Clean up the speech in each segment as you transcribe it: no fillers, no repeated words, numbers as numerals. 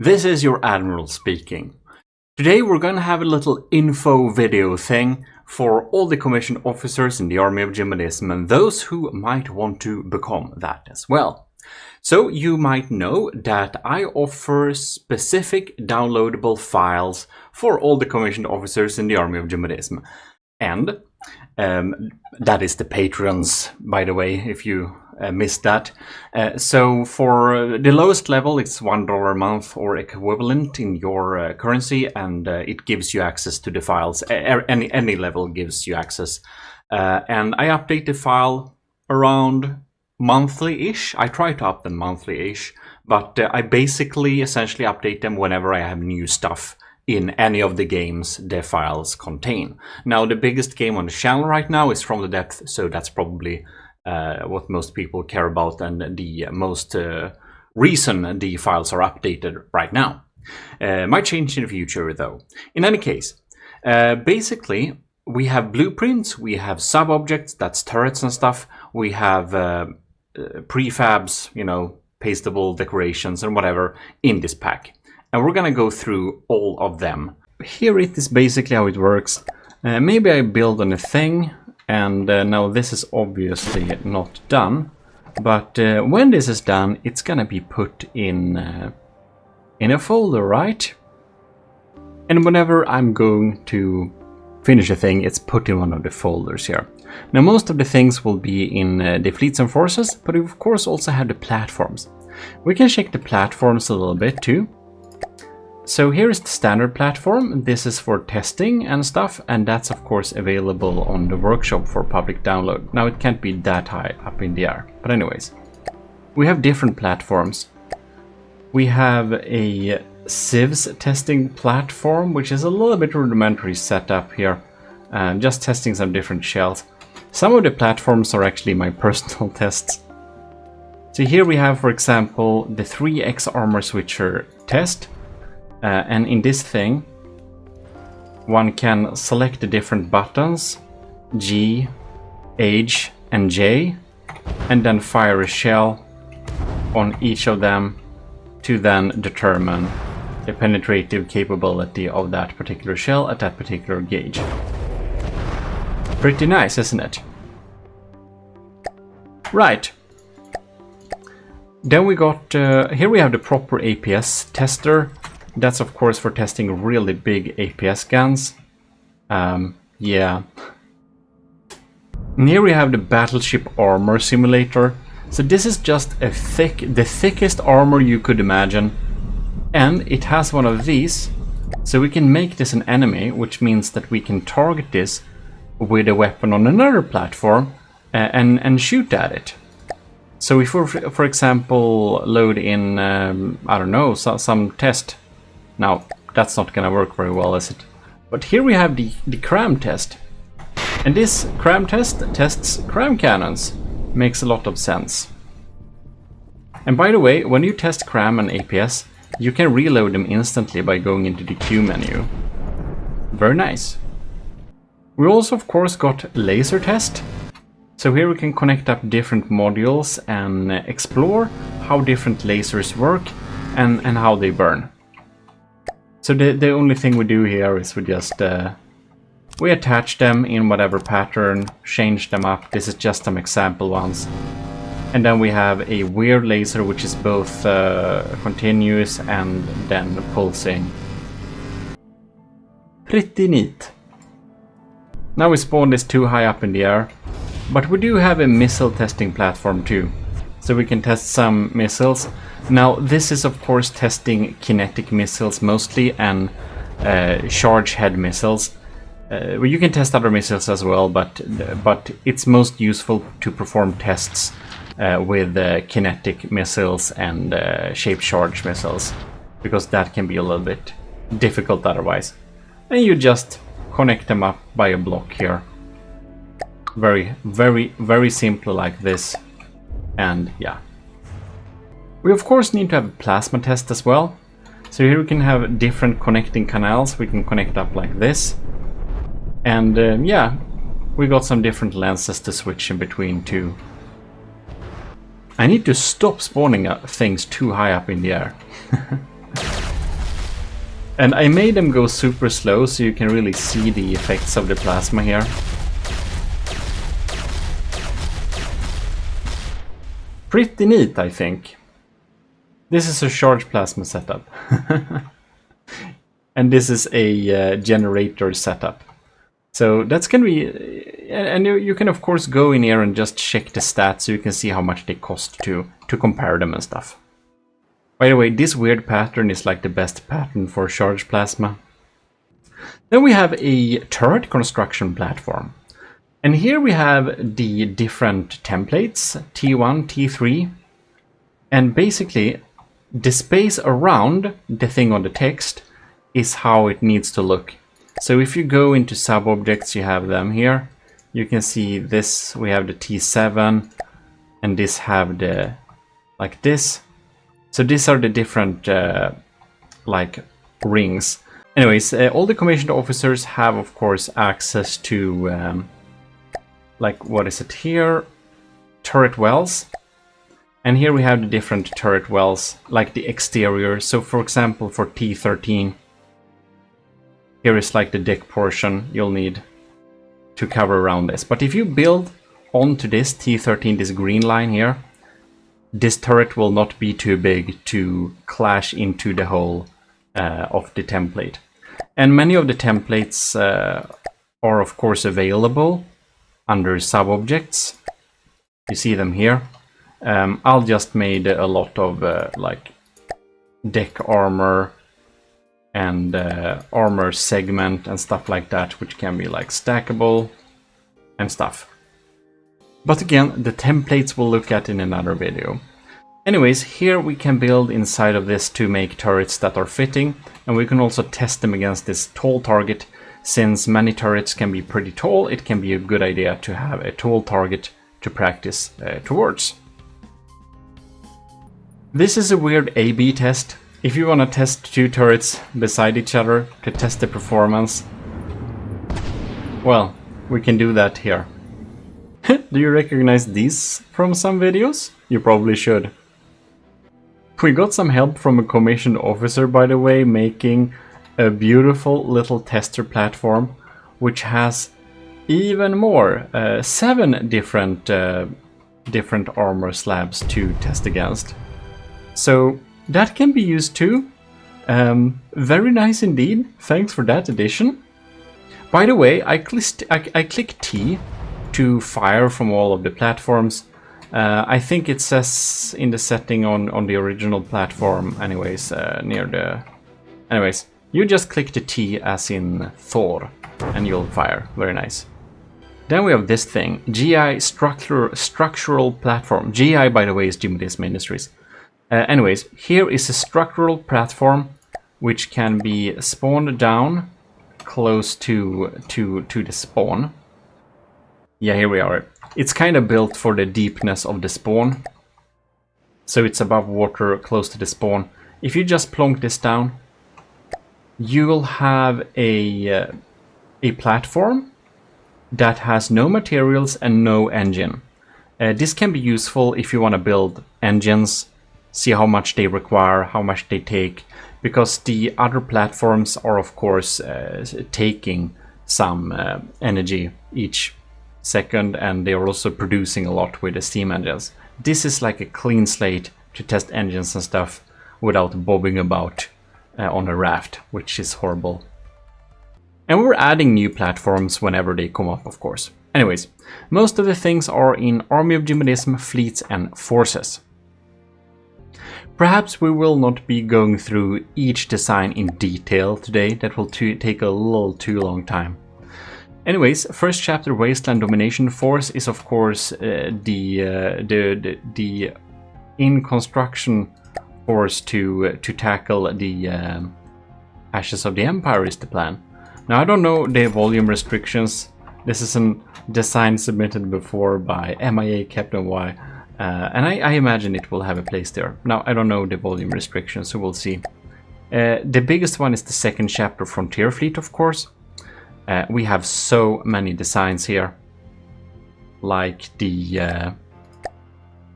This is your Admiral speaking. Today we're going to have a little info video thing for all the commissioned officers in the Army of Gmodism and those who might want to become that as well. So you might know that I offer specific downloadable files for all the commissioned officers in the Army of Gmodism. And that is the patrons, by the way, if you missed that. So for the lowest level, it's $1 a month or equivalent in your currency, and it gives you access to the files. Any level gives you access. And I update the file around monthly-ish. I try to up them monthly-ish, but I basically essentially update them whenever I have new stuff in any of the games the files contain. Now, the biggest game on the channel right now is From the Depth, so that's probably what most people care about and the most reason the files are updated right now. Might change in the future though. In any case, basically we have blueprints, we have sub-objects, that's turrets and stuff, we have prefabs, you know, pastable decorations and whatever in this pack. And we're gonna go through all of them. Here it is basically how it works. Maybe I build on a thing, and now this is obviously not done. But when this is done, it's gonna be put in a folder, right? And whenever I'm going to finish a thing, it's put in one of the folders here. Now most of the things will be in the fleets and forces, but we of course also have the platforms. We can check the platforms a little bit too. So here is the standard platform. This is for testing and stuff, and that's of course available on the workshop for public download. Now it can't be that high up in the air, but anyways. We have different platforms. We have a civs testing platform, which is a little bit rudimentary setup here, just testing some different shells. Some of the platforms are actually my personal tests. So here we have, for example, the 3x armor switcher test. And in this thing, one can select the different buttons, G, H, and J, and then fire a shell on each of them to then determine the penetrative capability of that particular shell at that particular gauge. Pretty nice, isn't it? Right. Then we got, here we have the proper APS tester. That's of course for testing really big APS guns. Yeah. And here we have the battleship armor simulator. So this is just the thickest armor you could imagine. And it has one of these. So we can make this an enemy, which means that we can target this with a weapon on another platform and shoot at it. So if we, for example, load in, I don't know, some test. Now, that's not gonna work very well, is it? But here we have the cram test. And this cram test tests cram cannons. Makes a lot of sense. And by the way, when you test cram and APS, you can reload them instantly by going into the Q menu. Very nice. We also, of course, got laser test. So here we can connect up different modules and explore how different lasers work and how they burn. So the only thing we do here is we just we attach them in whatever pattern, change them up. This is just some example ones. And then we have a weird laser which is both continuous and then pulsing. Pretty neat. Now we spawn this too high up in the air, but we do have a missile testing platform too. So we can test some missiles. Now this is of course testing kinetic missiles mostly and charge head missiles. Well, you can test other missiles as well, but it's most useful to perform tests with kinetic missiles and shaped charge missiles, because that can be a little bit difficult otherwise. And you just connect them up by a block here. Very, very, very simple like this. And yeah. We of course need to have a plasma test as well. So here we can have different connecting canals. We can connect up like this. And yeah, we got some different lenses to switch in between too. I need to stop spawning things too high up in the air. And I made them go super slow so you can really see the effects of the plasma here. Pretty neat, I think. This is a charge plasma setup. And this is a generator setup. So that's going to be... And you can of course go in here and just check the stats so you can see how much they cost to compare them and stuff. By the way, this weird pattern is like the best pattern for charge plasma. Then we have a turret construction platform. And here we have the different templates, T1, T3. And basically, the space around the thing on the text is how it needs to look. So if you go into sub-objects, you have them here. You can see this, we have the T7, and this have the, like this. So these are the different, like, rings. Anyways, all the commissioned officers have, of course, access to, like, what is it here? Turret wells. And here we have the different turret wells, like the exterior. So, for example, for T13, here is like the deck portion you'll need to cover around this. But if you build onto this T13, this green line here, this turret will not be too big to clash into the whole of the template. And many of the templates are of course available under sub-objects. You see them here. I'll just made a lot of like deck armor and armor segment and stuff like that, which can be like stackable and stuff. But again, the templates we'll look at in another video. Anyways, here we can build inside of this to make turrets that are fitting, and we can also test them against this tall target. Since many turrets can be pretty tall, it can be a good idea to have a tall target to practice towards. This is a weird A/B test. If you want to test two turrets beside each other to test the performance, well, we can do that here. Do you recognize these from some videos? You probably should. We got some help from a commissioned officer, by the way, making a beautiful little tester platform, which has even more, 7 different armor slabs to test against. So that can be used too. Very nice indeed. Thanks for that addition. By the way, I click T to fire from all of the platforms. I think it says in the setting on the original platform, anyways, near the... Anyways, you just click the T as in Thor, and you'll fire. Very nice. Then we have this thing, GI structural platform. GI, by the way, is Gmodism Industries. Anyways, here is a structural platform which can be spawned down close to the spawn. Yeah, here we are. It's kind of built for the deepness of the spawn. So it's above water, close to the spawn. If you just plonk this down, you'll have a platform that has no materials and no engine. This can be useful if you want to build engines, see how much they require, how much they take, because the other platforms are of course taking some energy each second, and they are also producing a lot with the steam engines. This is like a clean slate to test engines and stuff without bobbing about on a raft, which is horrible. And we're adding new platforms whenever they come up, of course. Anyways, most of the things are in Army of Gmodism, Fleets and Forces. Perhaps we will not be going through each design in detail today. That will take a little too long time. Anyways, first chapter, Wasteland Domination Force, is of course the in construction force to tackle the Ashes of the Empire is the plan. Now I don't know the volume restrictions. This is a design submitted before by MIA Captain Y, and I imagine it will have a place there. Now I don't know the volume restrictions, so we'll see. The biggest one is the second chapter, Frontier Fleet, of course. We have so many designs here, like the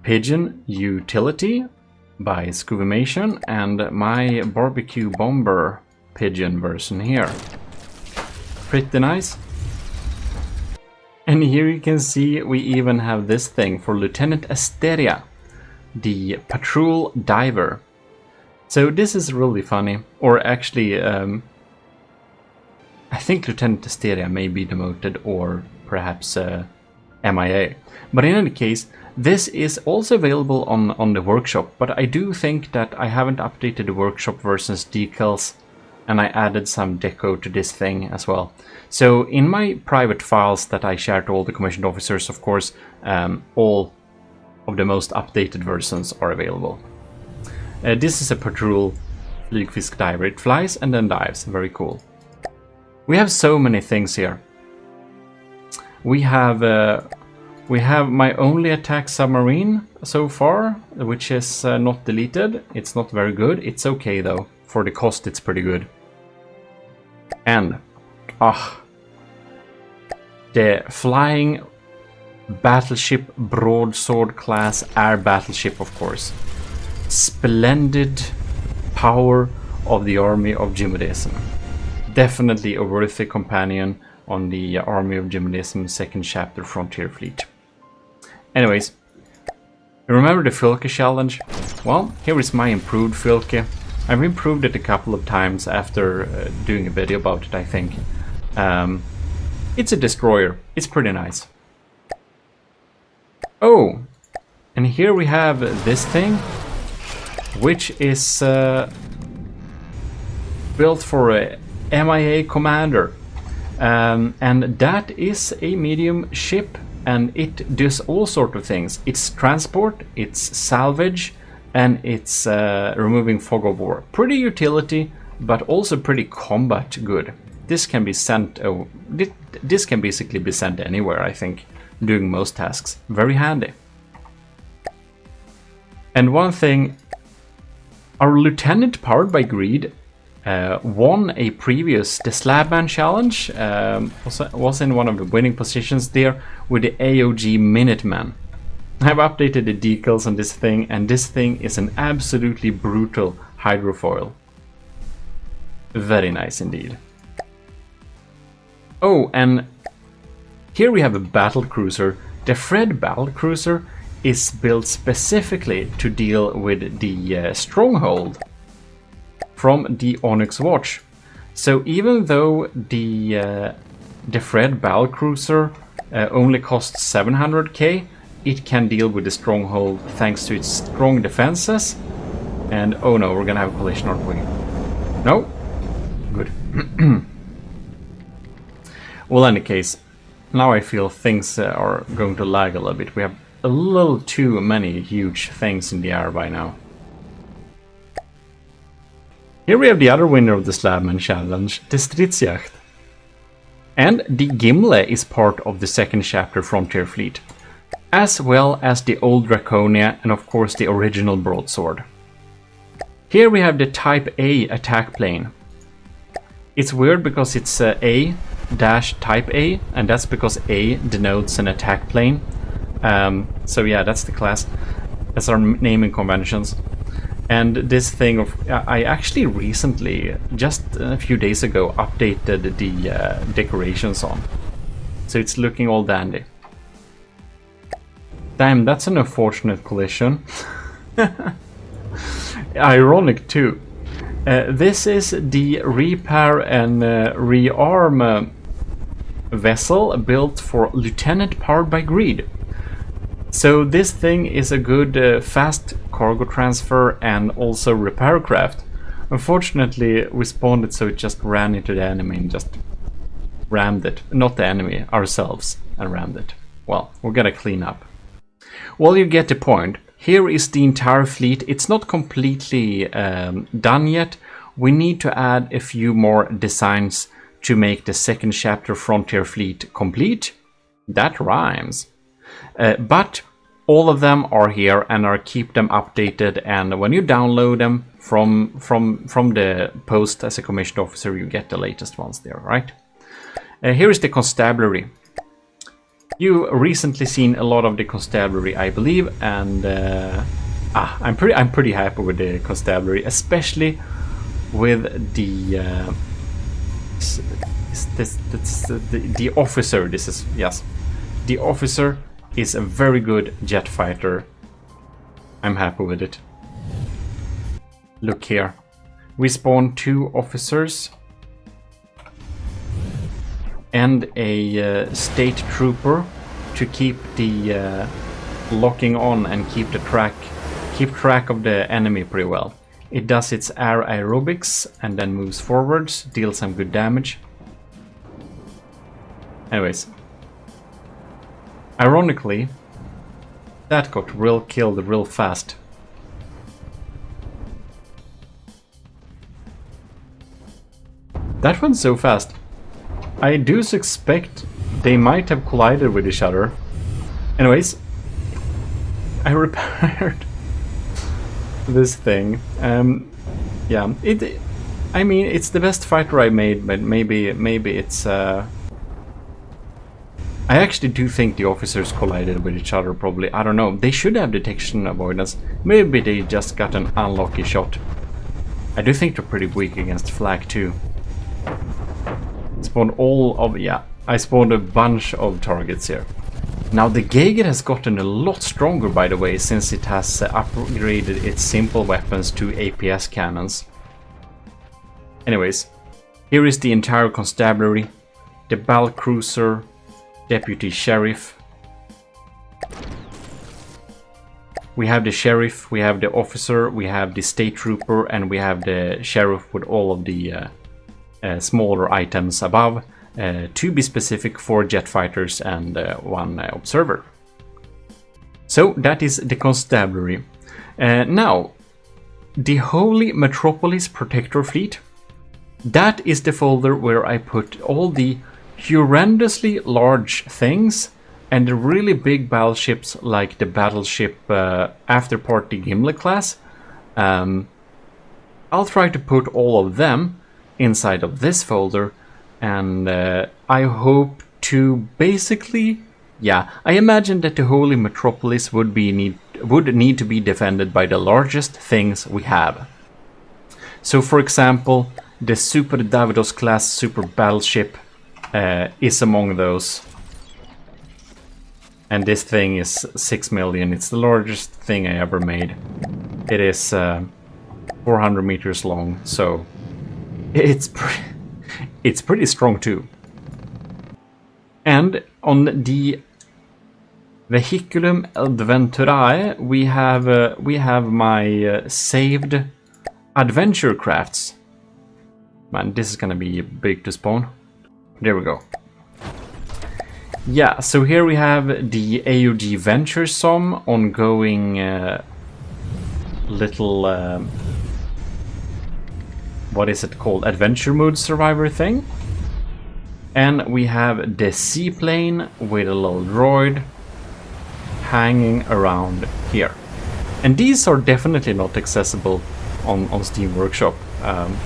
Pigeon Utility by Scuvimation and my barbecue bomber pigeon version here. Pretty nice. And here you can see we even have this thing for Lieutenant Asteria, the patrol diver. So this is really funny. Or actually, I think Lieutenant Asteria may be demoted, or perhaps MIA. But in any case, this is also available on the workshop. But I do think that I haven't updated the workshop versions decals, and I added some deco to this thing as well. So in my private files that I share to all the commissioned officers, of course, all of the most updated versions are available. This is a patrol flygfisk diver. It flies and then dives. Very cool. We have so many things here. We have my only attack submarine so far, which is not deleted. It's not very good. It's okay though. For the cost, it's pretty good. And the flying battleship broadsword class air battleship, of course. Splendid power of the Army of Gmodism. Definitely a worthy companion on the Army of Gmodism second chapter frontier fleet. Anyways, remember the Filke challenge? Well, here is my improved Filke. I've improved it a couple of times after doing a video about it, I think. It's a destroyer. It's pretty nice. Oh, and here we have this thing, which is built for a MIA commander. And that is a medium ship, and it does all sorts of things. It's transport, it's salvage, and it's removing fog of war. Pretty utility, but also pretty combat good. This can be sent. This can basically be sent anywhere, I think, doing most tasks. Very handy. And one thing, our lieutenant powered by greed won a previous the Slabman challenge. Was in one of the winning positions there with the AOG Minuteman. I've updated the decals on this thing, and this thing is an absolutely brutal hydrofoil. Very nice indeed. Oh, and here we have a battle cruiser. The Fred battle cruiser is built specifically to deal with the stronghold from the Onyx Watch. So even though the Fred battle cruiser only costs 700k, it can deal with the stronghold thanks to its strong defenses. And oh no, we're gonna have a collision, aren't we? No? Good. Well, in any case, now I feel things are going to lag a little bit. We have a little too many huge things in the air by now. Here we have the other winner of the Slabman challenge, the Stridsjacht. And the Gimle is part of the second chapter Frontier Fleet, as well as the old Draconia and of course the original broadsword. Here we have the Type A attack plane. It's weird because it's A-Type A, and that's because A denotes an attack plane. So yeah, that's the class. That's our naming conventions. And this thing of I actually recently, just a few days ago, updated the decorations on. So it's looking all dandy. Damn, that's an unfortunate collision. Ironic too. This is the repair and rearm vessel built for Lieutenant powered by greed. So this thing is a good fast cargo transfer and also repair craft. Unfortunately, we spawned it so it just ran into the enemy and just rammed it. Not the enemy, ourselves, and rammed it. Well, we're gonna clean up. Well, you get the point. Here is the entire fleet. It's not completely done yet. We need to add a few more designs to make the second chapter Frontier Fleet complete. That rhymes. But all of them are here, and are keep them updated, and when you download them from the post as a commissioned officer, you get the latest ones there, right? Here is the constabulary. You recently seen a lot of the constabulary, I believe, and I'm pretty happy with the constabulary, especially with the officer. This is, yes, the officer is a very good jet fighter. I'm happy with it. Look here, we spawn 2 officers and a state trooper to keep the locking on and keep track of the enemy pretty well. It does its air aerobics and then moves forwards, deals some good damage. Anyways, ironically, that got killed real fast. That went so fast. I do suspect they might have collided with each other. Anyways, I repaired this thing. Yeah, I mean, it's the best fighter I made, but maybe it's. I actually do think the officers collided with each other. Probably, I don't know. They should have detection avoidance. Maybe they just got an unlucky shot. I do think they're pretty weak against flak too. Spawned I spawned a bunch of targets here. Now the Geiger has gotten a lot stronger, by the way, since it has upgraded its simple weapons to APS cannons. Anyways, here is the entire constabulary, the Bal Cruiser, Deputy Sheriff. We have the Sheriff, we have the Officer, we have the State Trooper, and we have the Sheriff with all of the smaller items above. To be specific, 4 jet fighters and 1 observer. So that is the constabulary. Now, the Holy Metropolis Protector Fleet. That is the folder where I put all the horrendously large things and the really big battleships, like the battleship Afterparty Gimli class. I'll try to put all of them inside of this folder. And I hope to basically, yeah, I imagine that the Holy Metropolis would need to be defended by the largest things we have. So, for example, the Super Davidos class super battleship is among those. And this thing is 6 million. It's the largest thing I ever made. It is 400 meters long, so it's pretty strong too. And on the Vehiculum Adventurae, we have my saved adventure crafts. Man, this is gonna be big to spawn. There we go. Yeah, so here we have the AUG Venturesome ongoing little what is it called? Adventure mode survivor thing. And we have the seaplane with a little droid hanging around here. And these are definitely not accessible on Steam Workshop.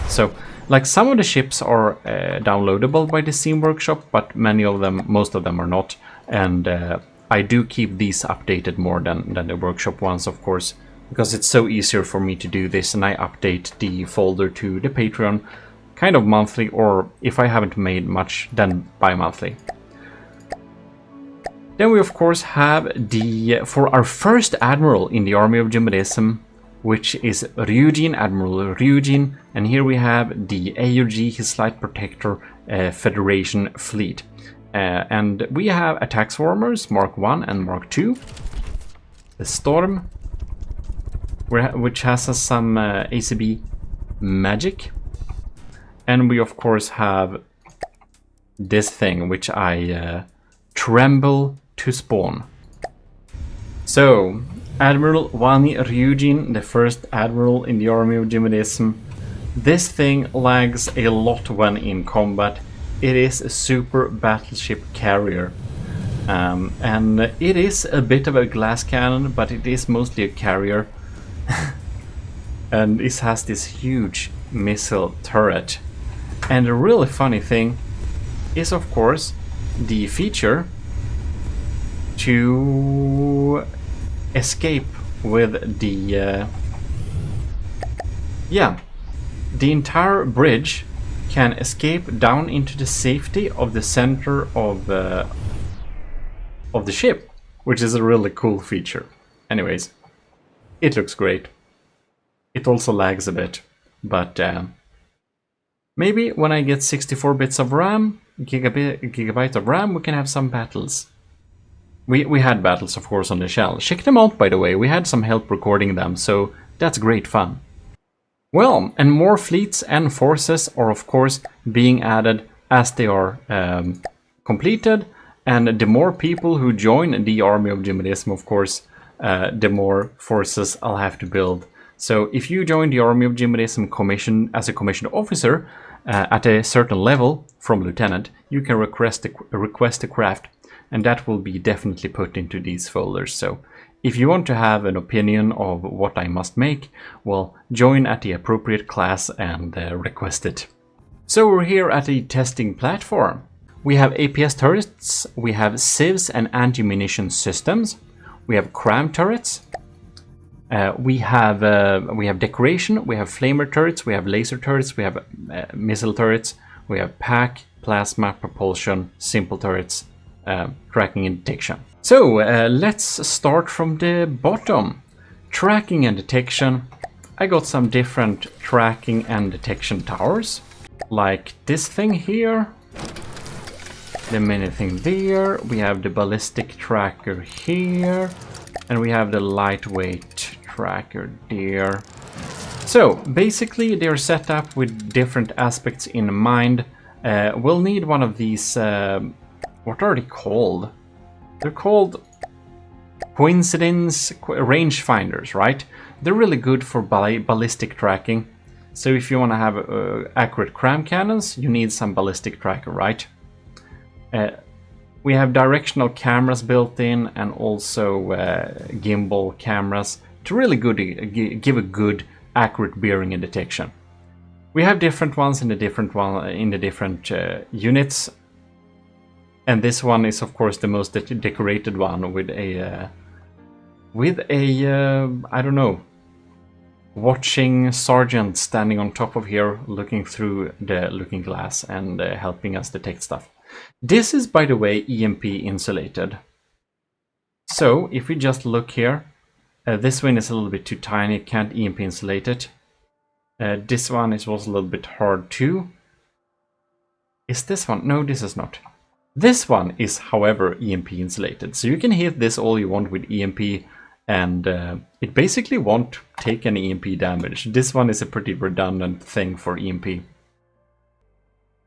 So, like, some of the ships are downloadable by the Steam Workshop, but most of them are not. And I do keep these updated more than the Workshop ones, of course, because it's so easier for me to do this, and I update the folder to the Patreon kind of monthly, or if I haven't made much, then bi-monthly. Then we of course have for our first admiral in the Army of Gmodism, which is Ryujin, Admiral Ryujin, and here we have the AUG, his Light Protector Federation fleet. And we have attack swarmers, Mark 1 and Mark 2, the Storm, which has some ACB magic, and we of course have this thing which I tremble to spawn. So, Admiral Wani Ryujin, the first admiral in the Army of Gmodism. This thing lags a lot when in combat. It is a super battleship carrier. And it is a bit of a glass cannon, but it is mostly a carrier. And it has this huge missile turret. And the really funny thing is, of course, the feature to escape with the the entire bridge can escape down into the safety of the center of the ship, which is a really cool feature. Anyways, it looks great. It also lags a bit, but maybe when I get 64 bits of RAM, gigabyte of RAM, we can have some battles. We had battles, of course, on the shell. Check them out, by the way. We had some help recording them, so that's great fun. Well, and more fleets and forces are, of course, being added as they are completed. And the more people who join the Army of Gmodism, of course, the more forces I'll have to build. So if you join the Army of Gmodism commission as a commissioned officer at a certain level from lieutenant, you can request a craft, and that will be definitely put into these folders. So if you want to have an opinion of what I must make, well, join at the appropriate class and request it. So we're here at the testing platform. We have APS turrets, we have sieves and anti-munition systems, we have cram turrets, we have decoration, we have flamer turrets, we have laser turrets, we have missile turrets, we have pack, plasma, propulsion, simple turrets, tracking and detection. So let's start from the bottom. Tracking and detection. I got some different tracking and detection towers, like this thing here, the mini thing there, we have the ballistic tracker here, and we have the lightweight tracker there. So basically they're set up with different aspects in mind. We'll need one of these, what are they called? They're called coincidence rangefinders, right? They're really good for ballistic tracking. So if you want to have accurate cram cannons, you need some ballistic tracker, right? We have directional cameras built in, and also gimbal cameras to really give a good accurate bearing and detection. We have different ones in the different units. And this one is, of course, the most decorated one with a I don't know, watching sergeant standing on top of here, looking through the looking glass and helping us detect stuff. This is, by the way, EMP insulated. So if we just look here, this one is a little bit too tiny, can't EMP insulate it. This one is also a little bit hard too. Is this one? No, this is not. This one is, however, EMP insulated, so you can hit this all you want with EMP, and it basically won't take any EMP damage. This one is a pretty redundant thing for EMP.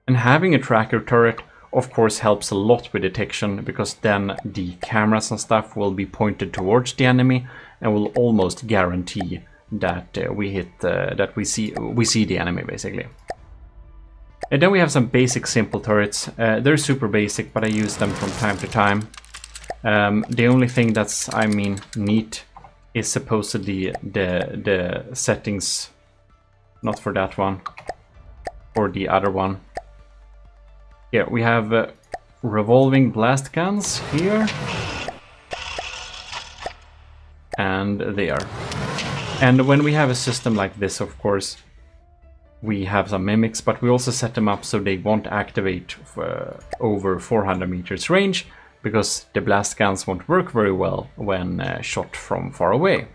And having a tracker turret, of course, helps a lot with detection, because then the cameras and stuff will be pointed towards the enemy and will almost guarantee that we see the enemy, basically. And then we have some basic simple turrets. They're super basic, but I use them from time to time. The only thing that's, neat is supposedly the settings, not for that one, or the other one. Yeah, we have revolving blast guns here, and there. And when we have a system like this, of course, we have some mimics, but we also set them up so they won't activate for over 400 meters range, because the blast guns won't work very well when shot from far away.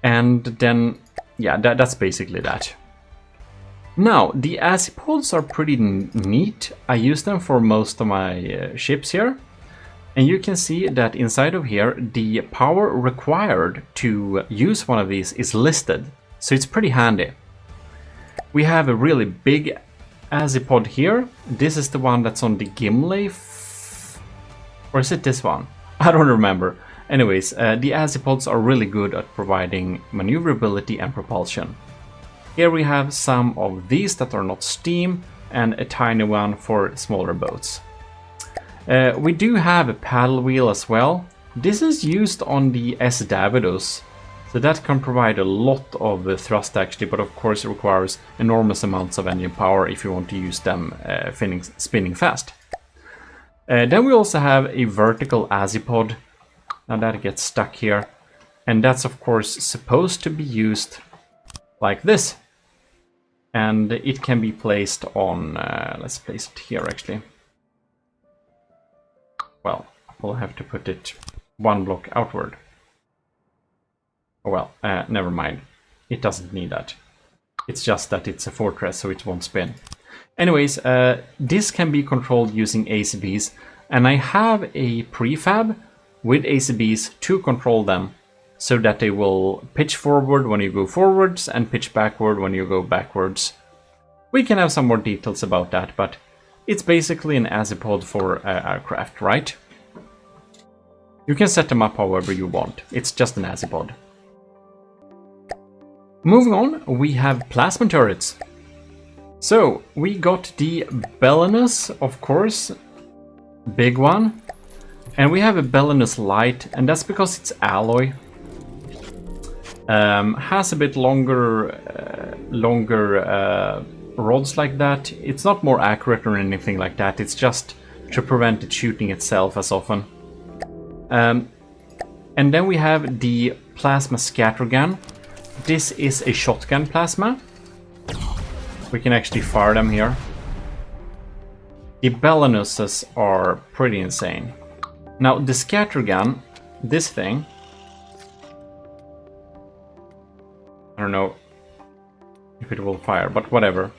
And then, yeah, that's basically that. Now, the azipods are pretty neat. I use them for most of my ships here. And you can see that inside of here, the power required to use one of these is listed. So it's pretty handy. We have a really big azipod here. This is the one that's on the Gimli. Or is it this one? I don't remember. Anyways, the azipods are really good at providing maneuverability and propulsion. Here we have some of these that are not steam, and a tiny one for smaller boats. We do have a paddle wheel as well. This is used on the S. Davidos. So that can provide a lot of thrust actually, but of course it requires enormous amounts of engine power if you want to use them spinning fast. Then we also have a vertical azipod. Now that gets stuck here. And that's of course supposed to be used like this. And it can be placed on, let's place it here actually. Well, we'll have to put it one block outward. Oh well, never mind. It doesn't need that. It's just that it's a fortress, so it won't spin. Anyways, this can be controlled using ACBs, and I have a prefab with ACBs to control them, so that they will pitch forward when you go forwards and pitch backward when you go backwards. We can have some more details about that, but it's basically an azipod for aircraft, right? You can set them up however you want. It's just an azipod. Moving on, we have plasma turrets. So, we got the Belinus, of course, big one. And we have a Belinus Light, and that's because it's alloy. Has a bit longer rods like that. It's not more accurate or anything like that, it's just to prevent it shooting itself as often. And then we have the plasma scattergun. This is a shotgun plasma. We can actually fire them here. The Belinuses are pretty insane. Now the scattergun, this thing, I don't know if it will fire, but whatever.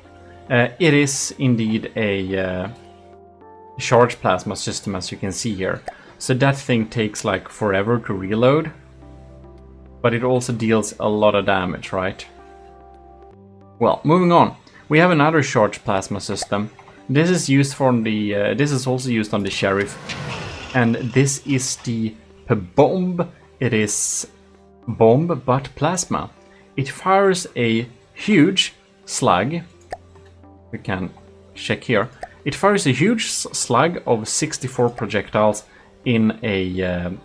It is indeed a charge plasma system, as you can see here. So that thing takes like forever to reload, but it also deals a lot of damage, right? Well, moving on, we have another charge plasma system. This is used for the. This is also used on the Sheriff, and this is the bomb. It is bomb but plasma. It fires a huge slug. We can check here. It fires a huge slug of 64 projectiles in a...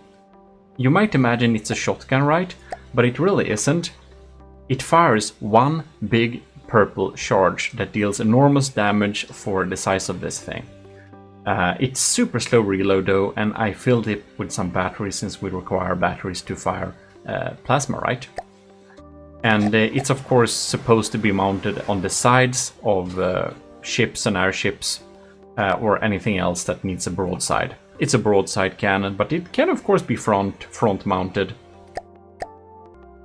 you might imagine it's a shotgun, right? But it really isn't. It fires one big purple charge that deals enormous damage for the size of this thing. It's super slow reload though, and I filled it with some batteries since we require batteries to fire plasma, right? And it's of course supposed to be mounted on the sides of ships and airships or anything else that needs a broadside. It's a broadside cannon, but it can of course be front mounted.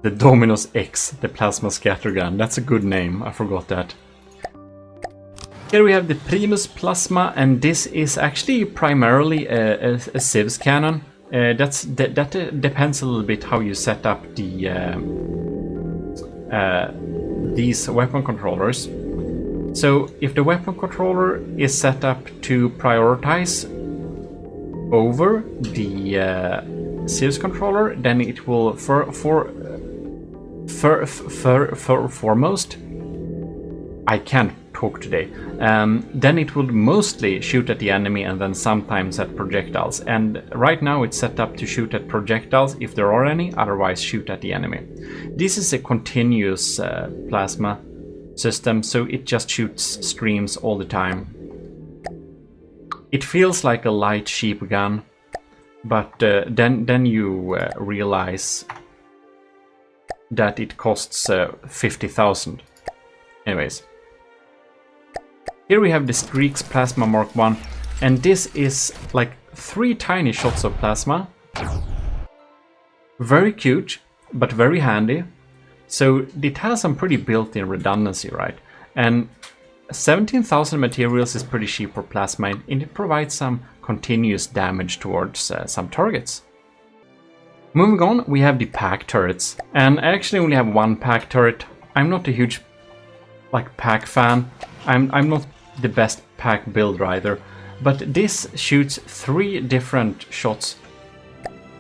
The Dominus X, the plasma scattergun, that's a good name, I forgot that. Here we have the Primus Plasma, and this is actually primarily a Civs cannon. That depends a little bit how you set up the these weapon controllers. So if the weapon controller is set up to prioritize over the Civs controller, then it will foremost, I can't talk today, then it will mostly shoot at the enemy and then sometimes at projectiles. And right now it's set up to shoot at projectiles if there are any, otherwise shoot at the enemy. This is a continuous plasma system, so it just shoots streams all the time. It feels like a light sheep gun, but then you realize that it costs 50,000. Anyways. Here we have the Streaks Plasma Mark 1, and this is like 3 tiny shots of plasma. Very cute, but very handy. So it has some pretty built-in redundancy, right? And 17,000 materials is pretty cheap for plasma, and it provides some continuous damage towards some targets. Moving on, we have the pack turrets, and I actually only have one pack turret. I'm not a huge pack fan. I'm not the best pack builder either, but this shoots 3 different shots.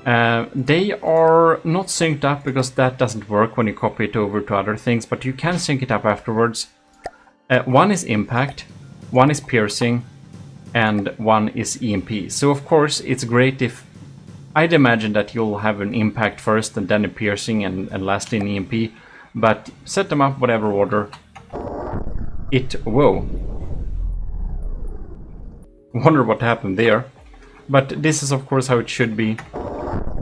They are not synced up because that doesn't work when you copy it over to other things, but you can sync it up afterwards. One is impact, one is piercing, and one is EMP. So of course it's great if I'd imagine that you'll have an impact first and then a piercing and lastly an EMP, but set them up whatever order. Whoa. Wonder what happened there. But this is of course how it should be.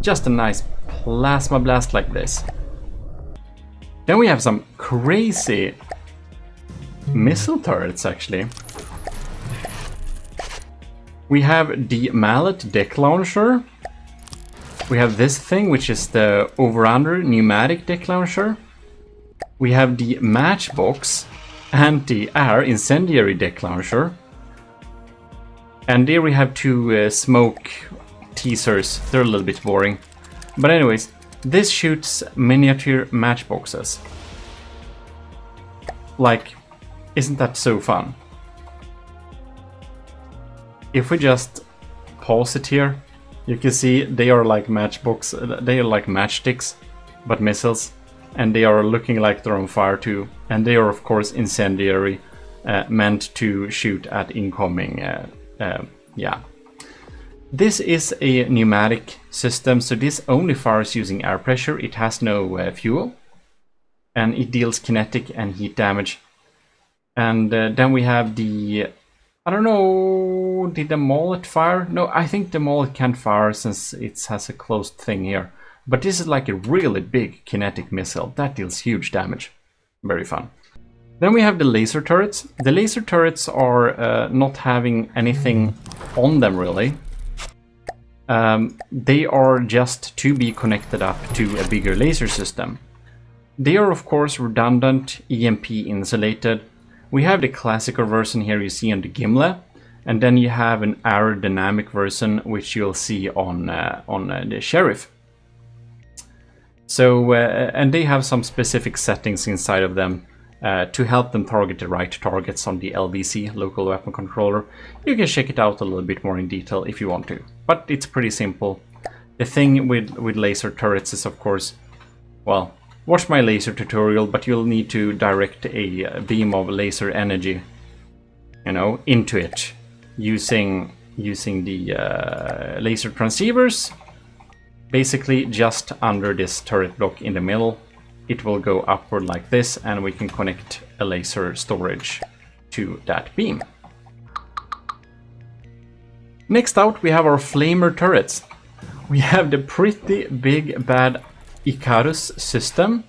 Just a nice plasma blast like this. Then we have some crazy missile turrets, actually. We have the mallet deck launcher. We have this thing, which is the over-under pneumatic deck launcher. We have the matchbox anti-air incendiary deck launcher. And there we have two smoke teasers. They're a little bit boring. But anyways, this shoots miniature matchboxes. Like, isn't that so fun? If we just pause it here, you can see they are like they are like matchsticks, but missiles. And they are looking like they're on fire too. And they are of course incendiary, meant to shoot at incoming, yeah. This is a pneumatic system, so this only fires using air pressure. It has no fuel. And it deals kinetic and heat damage. And then we have the... I don't know, did the mullet fire? No, I think the mullet can't fire since it has a closed thing here. But this is like a really big kinetic missile. That deals huge damage. Very fun. Then we have the laser turrets. The laser turrets are not having anything on them really. They are just to be connected up to a bigger laser system. They are of course redundant, EMP insulated. We have the classical version here you see on the Gimle, and then you have an aerodynamic version which you'll see on the Sheriff. So, and they have some specific settings inside of them to help them target the right targets on the LVC, local weapon controller. You can check it out a little bit more in detail if you want to, but it's pretty simple. The thing with laser turrets is of course, well, watch my laser tutorial, but you'll need to direct a beam of laser energy, you know, into it using the laser transceivers. Basically, just under this turret block in the middle, it will go upward like this, and we can connect a laser storage to that beam. Next out, we have our flamer turrets. We have the pretty big bad Icarus system,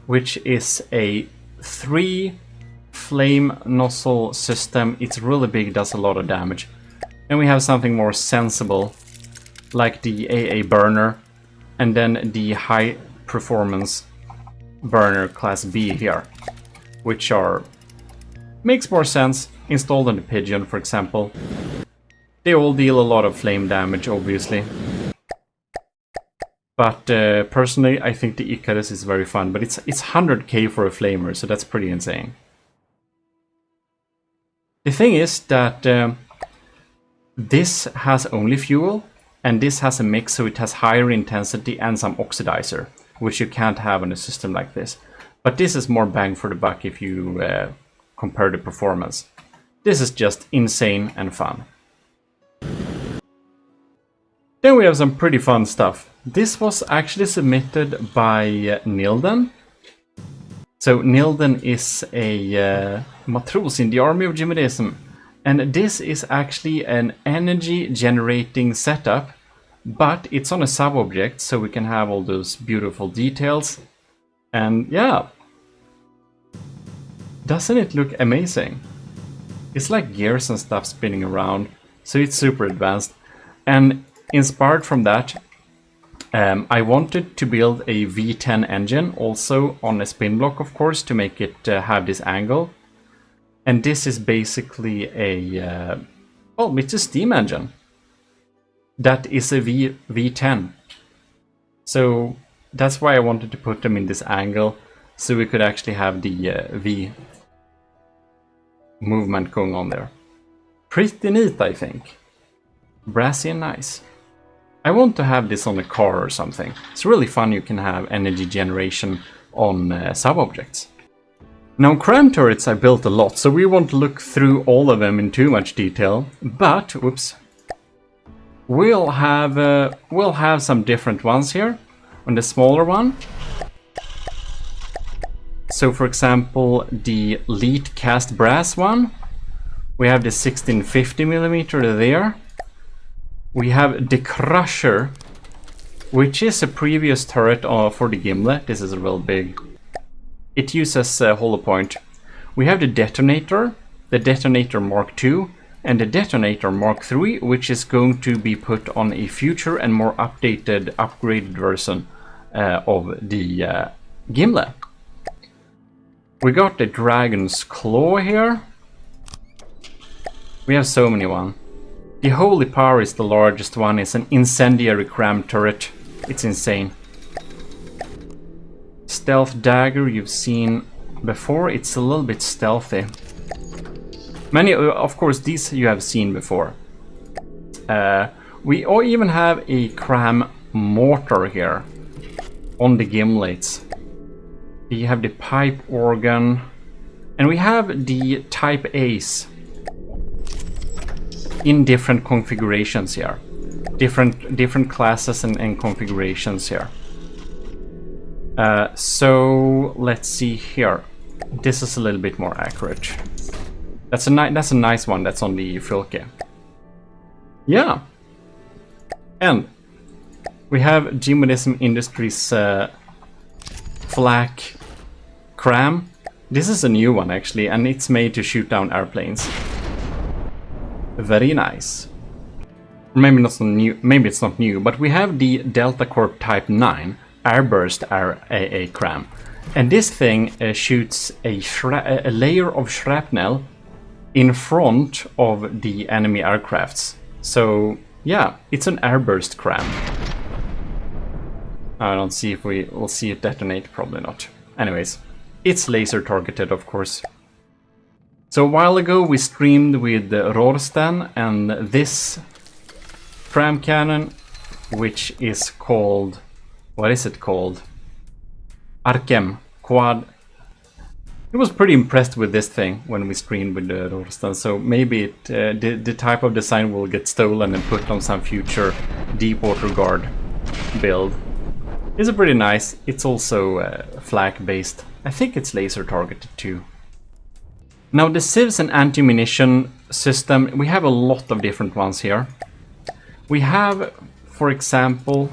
which is a 3 flame nozzle system. It's really big, does a lot of damage. Then we have something more sensible, like the AA burner, and then the high performance burner class B here, which makes more sense, installed on the Pigeon for example. They all deal a lot of flame damage obviously. But personally, I think the Icarus is very fun, but it's 100k for a flamer, so that's pretty insane. The thing is that this has only fuel, and this has a mix, so it has higher intensity and some oxidizer, which you can't have on a system like this. But this is more bang for the buck if you compare the performance. This is just insane and fun. Then we have some pretty fun stuff. This was actually submitted by Nilden. So Nilden is a matros in the Army of Gmodism. And this is actually an energy generating setup, but it's on a sub-object, so we can have all those beautiful details. And yeah, doesn't it look amazing? It's like gears and stuff spinning around, so it's super advanced. And inspired from that, I wanted to build a V10 engine also on a spin block, of course, to make it have this angle. And this is basically a, well, it's a steam engine. That is a V10. So that's why I wanted to put them in this angle, so we could actually have the V movement going on there. Pretty neat, I think. Brassy and nice. I want to have this on a car or something. It's really fun. You can have energy generation on sub-objects. Now cram turrets I built a lot, so we won't look through all of them in too much detail. But, whoops, we'll have some different ones here on the smaller one. So for example, the lead cast brass one, we have the 1650mm there. We have the Crusher, which is a previous turret for the Gimle. This is real big. It uses hollow point. We have the Detonator Mark II, and the Detonator Mark III, which is going to be put on a future and more updated, upgraded version of the Gimli. We got the Dragon's Claw here. We have so many ones. The Holy Power is the largest one. It's an incendiary cram turret. It's insane. Stealth Dagger you've seen before. It's a little bit stealthy. Many, of course, these you have seen before. We even have a cram mortar here on the gimlets. We have the pipe organ, and we have the Type A's in different configurations here. Different classes and configurations here. So let's see here. This is a little bit more accurate. That's a nice one. That's on the Fylke. Yeah. And we have Gmodism Industries flak cram. This is a new one actually, and it's made to shoot down airplanes. Very nice. Maybe not so new. Maybe it's not new, but we have the Delta Corp Type 9 Airburst AA cram, and this thing shoots a layer of shrapnel in front of the enemy aircrafts. So yeah, it's an airburst cram. I don't see if we'll see it detonate. Probably not. Anyways, it's laser targeted, of course. So a while ago we streamed with Rorsten and this cram cannon, which is called, what is it called? Arkem Quad. I was pretty impressed with this thing when we streamed with Rorsten, so maybe the type of design will get stolen and put on some future Deepwater Guard build. It's pretty nice. It's also flak based. I think it's laser targeted too. Now the civs and anti-munition system, we have a lot of different ones here. We have, for example,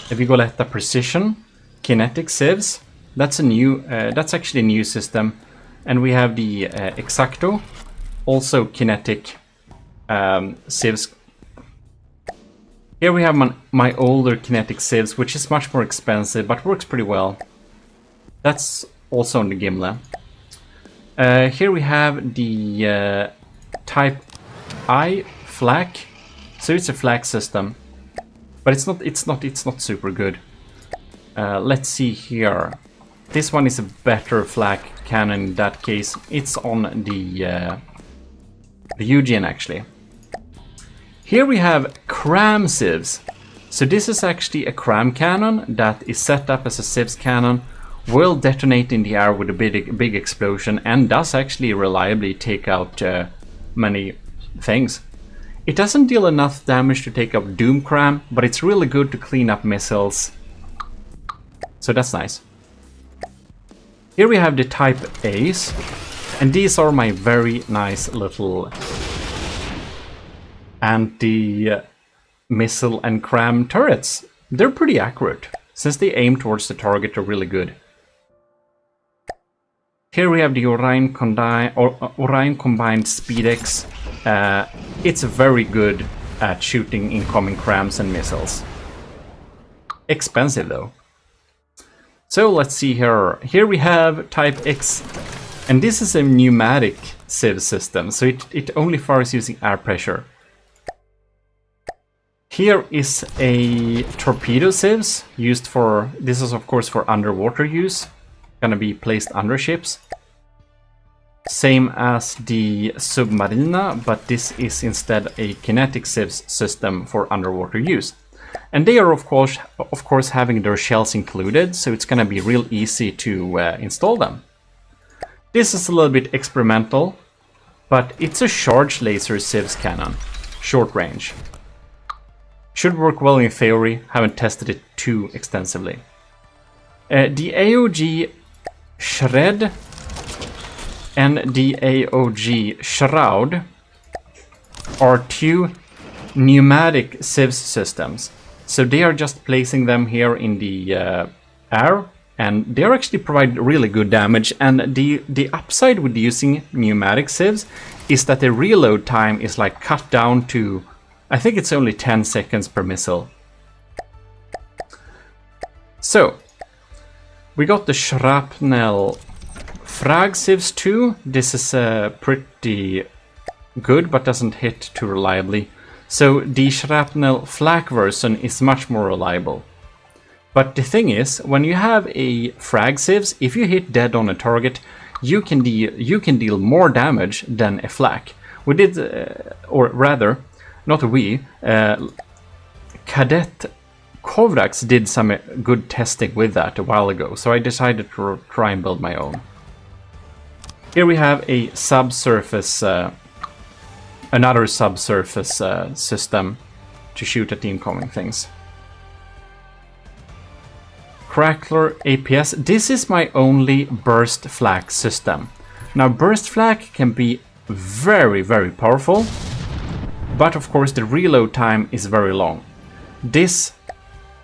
Vigoletta Precision, kinetic civs. That's a new, that's actually a new system. And we have the Exacto, also kinetic civs. Here we have my older kinetic civs, which is much more expensive, but works pretty well. That's also on the Gimli. Here we have the Type I flak. So it's a flak system, but it's not super good. Let's see here. This one is a better flak cannon in that case. It's on the Eugen actually. Here we have cram civs. So this is actually a cram cannon that is set up as a civs cannon, will detonate in the air with a big explosion, and does actually reliably take out many things. It doesn't deal enough damage to take out Doom Cram, but it's really good to clean up missiles. So that's nice. Here we have the Type A's, and these are my very nice little anti-missile and cram turrets. They're pretty accurate, since they aim towards the target. They're really good. Here we have the Orion Combined Speedex. It's very good at shooting incoming crams and missiles. Expensive though. So let's see here. Here we have Type X, and this is a pneumatic civ system, so it only fires using air pressure. Here is a torpedo civs used for, this is of course for underwater use, gonna be placed under ships. Same as the Submarina, but this is instead a kinetic civs system for underwater use. And they are of course having their shells included, so it's gonna be real easy to install them. This is a little bit experimental, but it's a charge laser civs cannon, short range. Should work well in theory, haven't tested it too extensively. The AOG Shred and the AOG Shroud are two pneumatic civs systems. So they are just placing them here in the air and they actually provide really good damage. And the upside with using pneumatic sieves is that the reload time is like cut down to, I think it's only 10 seconds per missile. So we got the shrapnel frag sieves too. This is pretty good, but doesn't hit too reliably. So the shrapnel flak version is much more reliable. But the thing is, when you have a frag sieves, if you hit dead on a target, you can deal more damage than a flak. We did, or rather, not we, Cadet Kovraks did some good testing with that a while ago, so I decided to try and build my own. Here we have a subsurface, another subsurface system to shoot at the incoming things. Crackler APS. This is my only burst flak system. Now burst flak can be very, very powerful, but of course the reload time is very long. This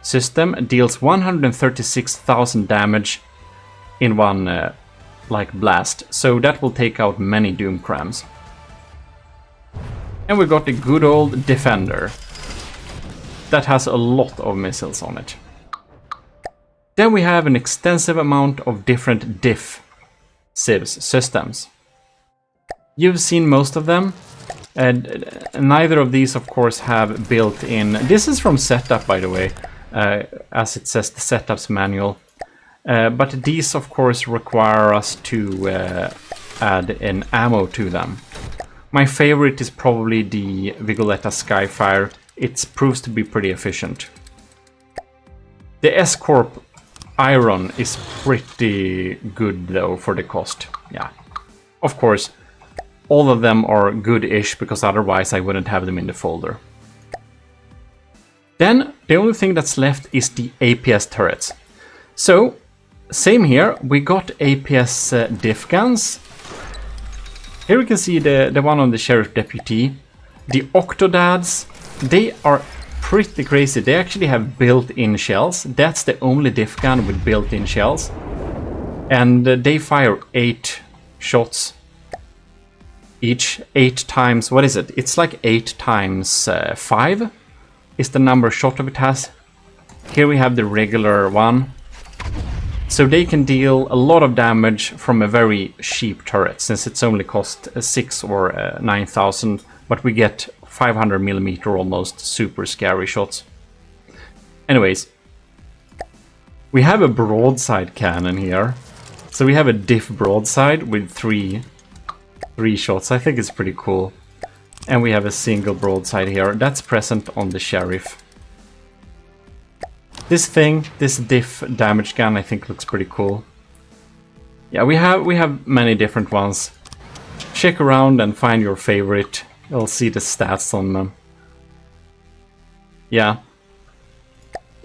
system deals 136,000 damage in one like blast, so that will take out many doom crams. And we got the good old Defender that has a lot of missiles on it. Then we have an extensive amount of different diff sieves systems. You've seen most of them, and neither of these of course have built-in. This is from setup, by the way, as it says the setup's manual. But these of course require us to add an ammo to them. My favorite is probably the Vigoletta Skyfire. It proves to be pretty efficient. The S-Corp Iron is pretty good though for the cost. Yeah, of course, all of them are good-ish because otherwise I wouldn't have them in the folder. Then the only thing that's left is the APS turrets. So same here, we got APS diff guns. Here we can see the one on the Sheriff Deputy. The Octodads, they are pretty crazy. They actually have built-in shells. That's the only diff gun with built-in shells. And they fire 8 shots each, 8 times, what is it? It's like 8 times 5 is the number shot of it has. Here we have the regular one. So they can deal a lot of damage from a very cheap turret, since it's only cost 6 or 9,000, but we get 500mm almost super scary shots. Anyways, we have a broadside cannon here. So we have a diff broadside with three shots. I think it's pretty cool. And we have a single broadside here that's present on the Sheriff. This thing, this diff damage gun, I think looks pretty cool. Yeah, we have many different ones. Check around and find your favorite. You'll see the stats on them. Yeah.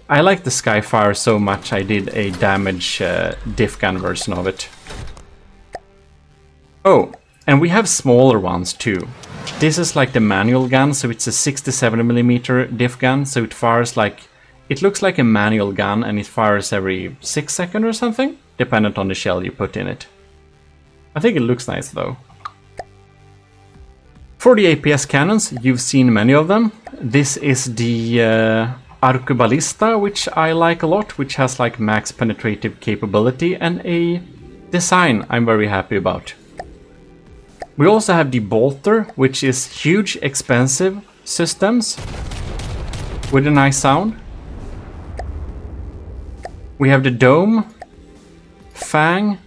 I like the Skyfire so much I did a damage diff gun version of it. Oh, and we have smaller ones too. This is like the manual gun, so it's a 67mm diff gun, so it fires like... It looks like a manual gun and it fires every 6 seconds or something, dependent on the shell you put in it. I think it looks nice though. For the APS cannons, you've seen many of them. This is the Arquebalista, which I like a lot, which has like max penetrative capability and a design I'm very happy about. We also have the Bolter, which is huge, expensive systems with a nice sound. We have the Dome, Fang.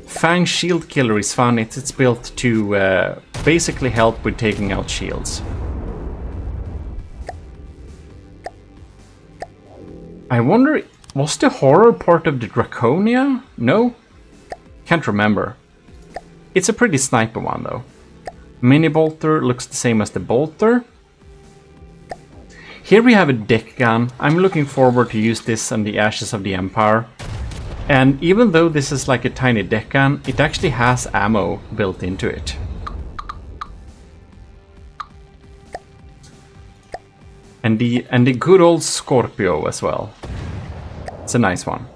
Fang Shield Killer is fun. It's built to basically help with taking out shields. I wonder, was the horror part of the Draconia? No? Can't remember. It's a pretty sniper one though. Mini Bolter looks the same as the Bolter. Here we have a deck gun. I'm looking forward to use this on the Ashes of the Empire. And even though this is like a tiny deck gun, it actually has ammo built into it. And the good old Scorpio as well. It's a nice one.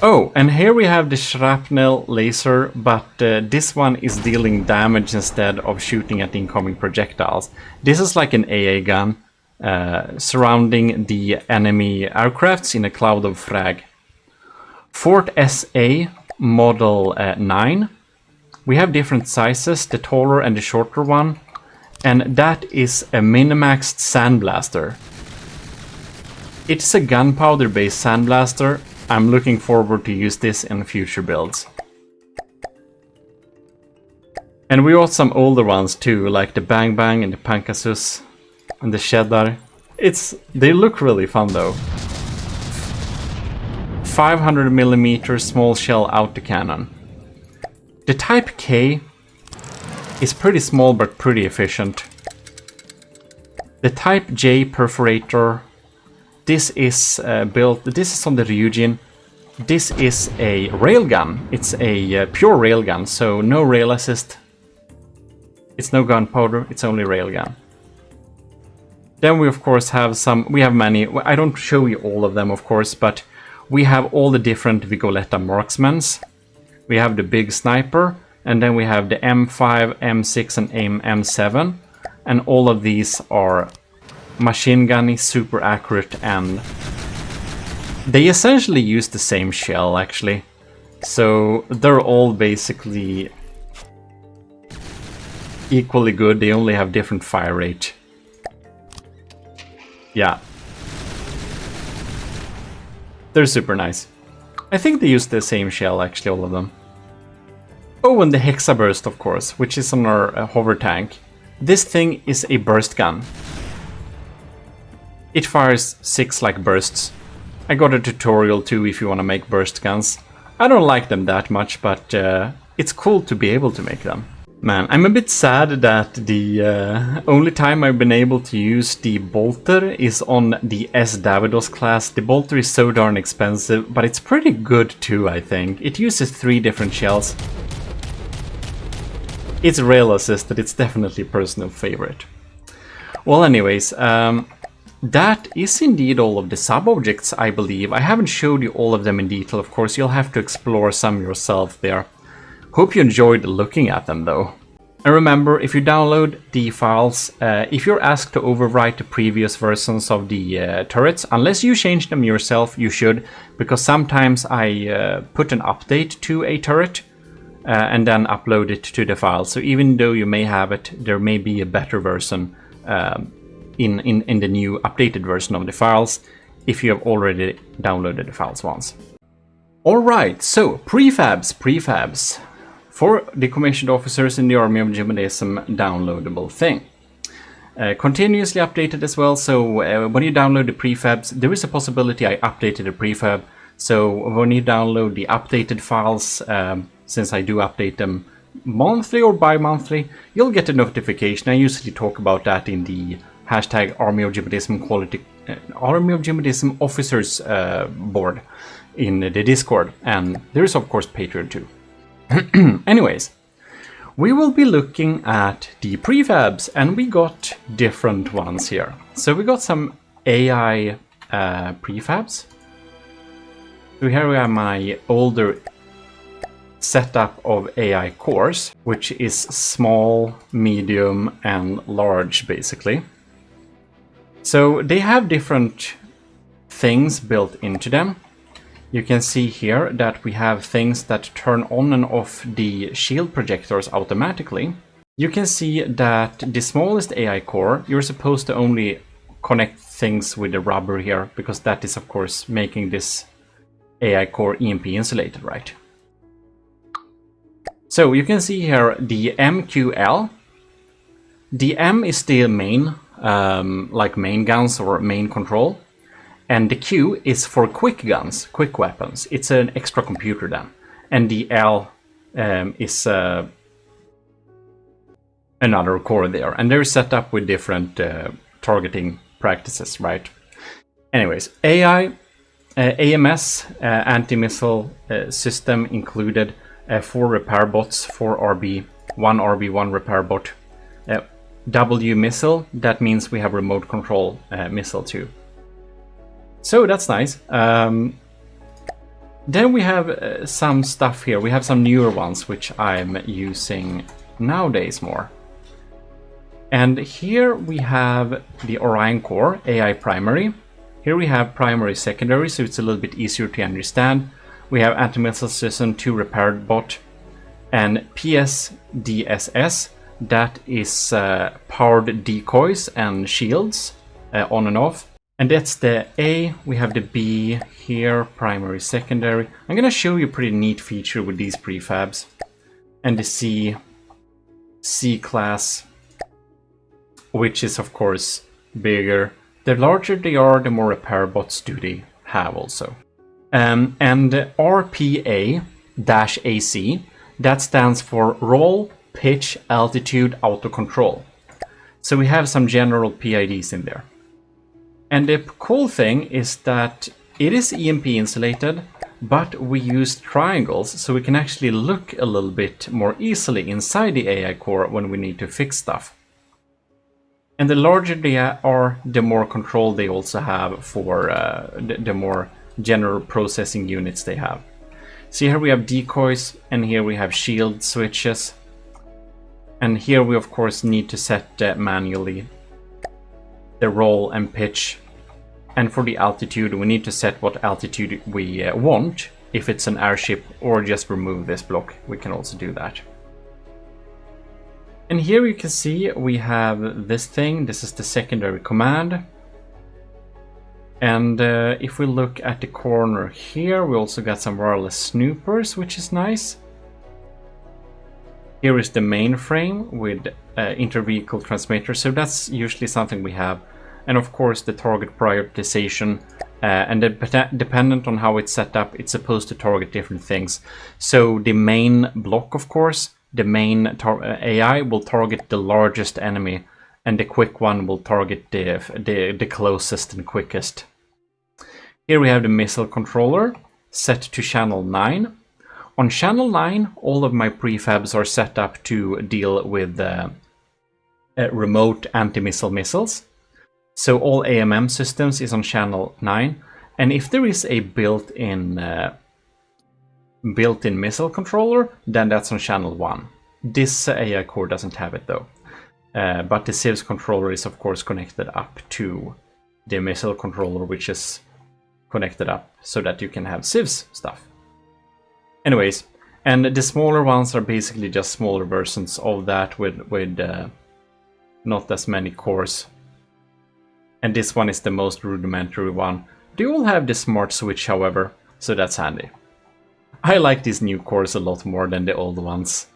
Oh, and here we have the shrapnel laser, but this one is dealing damage instead of shooting at incoming projectiles. This is like an AA gun surrounding the enemy aircrafts in a cloud of frag. Fort SA Model 9. We have different sizes, the taller and the shorter one, and that is a minimaxed sandblaster. It's a gunpowder based sandblaster. I'm looking forward to use this in future builds. And we got some older ones too, like the Bang Bang and the Pankasus and the Cheddar. They look really fun though. 500mm small shell autocannon. The Type K is pretty small but pretty efficient. The Type J perforator. This is this is on the Ryujin. This is a railgun. It's a pure railgun, so no rail assist. It's no gunpowder, it's only railgun. Then we of course have many, I don't show you all of them of course, but we have all the different Vigoletta marksmans. We have the big sniper, and then we have the M5, M6 and M7, and all of these are machine gunny, super accurate, and they essentially use the same shell actually. So they're all basically equally good, they only have different fire rate. Yeah. They're super nice. I think they use the same shell actually, all of them. Oh, and the Hexaburst of course, which is on our hover tank. This thing is a burst gun. It fires 6 like bursts. I got a tutorial too if you want to make burst guns. I don't like them that much, but it's cool to be able to make them. Man, I'm a bit sad that the only time I've been able to use the bolter is on the S. Davidos class. The bolter is so darn expensive, but it's pretty good too, I think. It uses 3 different shells. It's rail assisted, it's definitely a personal favorite. Well, anyways, that is indeed all of the sub-objects, I believe. I haven't showed you all of them in detail, of course. You'll have to explore some yourself there. Hope you enjoyed looking at them, though. And remember, if you download the files, if you're asked to overwrite the previous versions of the turrets, unless you change them yourself, you should, because sometimes I put an update to a turret and then upload it to the file. So even though you may have it, there may be a better version in the new updated version of the files if you have already downloaded the files once. Alright, so prefabs for the commissioned officers in the Army of Gmodism downloadable thing. Continuously updated as well, so when you download the prefabs, there is a possibility I updated a prefab, so when you download the updated files, since I do update them monthly or bi-monthly, you'll get a notification. I usually talk about that in the hashtag Army of Gmodism Army of Gmodism Officers board in the Discord, and there is of course Patreon too. Anyways, we will be looking at the prefabs, and we got different ones here. So we got some AI prefabs. So here we have my older setup of AI cores, which is small, medium, and large basically. So they have different things built into them. You can see here that we have things that turn on and off the shield projectors automatically. You can see that the smallest AI core, you're supposed to only connect things with the rubber here, because that is of course making this AI core EMP insulated, right? So you can see here the MQL. The M is the main, like main guns or main control. And the Q is for quick guns, quick weapons. It's an extra computer then. And the L is another core there. And they're set up with different targeting practices, right? Anyways, AI, AMS, anti-missile system included, 4 repair bots, 4 RB, 1 RB, 1 repair bot. W missile, that means we have remote control missile too. So that's nice. Then we have some stuff here. We have some newer ones which I'm using nowadays more. And here we have the Orion Core AI Primary. Here we have primary secondary, so it's a little bit easier to understand. We have anti-missile system 2 repair bot and PSDSS, that is powered decoys and shields on and off. And that's the A. We have the B here, primary secondary. I'm gonna show you a pretty neat feature with these prefabs. And the C class, which is of course bigger. The larger they are, the more repair bots do they have also. And RPA-AC, that stands for Roll, Pitch, Altitude, Auto Control. So we have some general PIDs in there. And the cool thing is that it is EMP insulated, but we use triangles, so we can actually look a little bit more easily inside the AI core when we need to fix stuff. And the larger they are, the more control they also have for the more general processing units they have. So here we have decoys, and here we have shield switches. And here we of course need to set manually the roll and pitch. And for the altitude, we need to set what altitude we want. If it's an airship, or just remove this block, we can also do that. And here you can see we have this thing. This is the secondary command. And if we look at the corner here, we also got some wireless snoopers, which is nice. Here is the mainframe with inter-vehicle transmitter, so that's usually something we have. And of course the target prioritization, and dependent on how it's set up, it's supposed to target different things. So the main block, of course, the main AI will target the largest enemy, and the quick one will target the closest and quickest. Here we have the missile controller set to channel 9. On channel 9, all of my prefabs are set up to deal with remote anti-missile missiles. So all AMM systems is on channel 9. And if there is a built-in missile controller, then that's on channel 1. This AI core doesn't have it though. But the civs controller is of course connected up to the missile controller, which is connected up so that you can have civs stuff. Anyways, and the smaller ones are basically just smaller versions of that with not as many cores. And this one is the most rudimentary one. They all have the smart switch, however, so that's handy. I like these new cores a lot more than the old ones.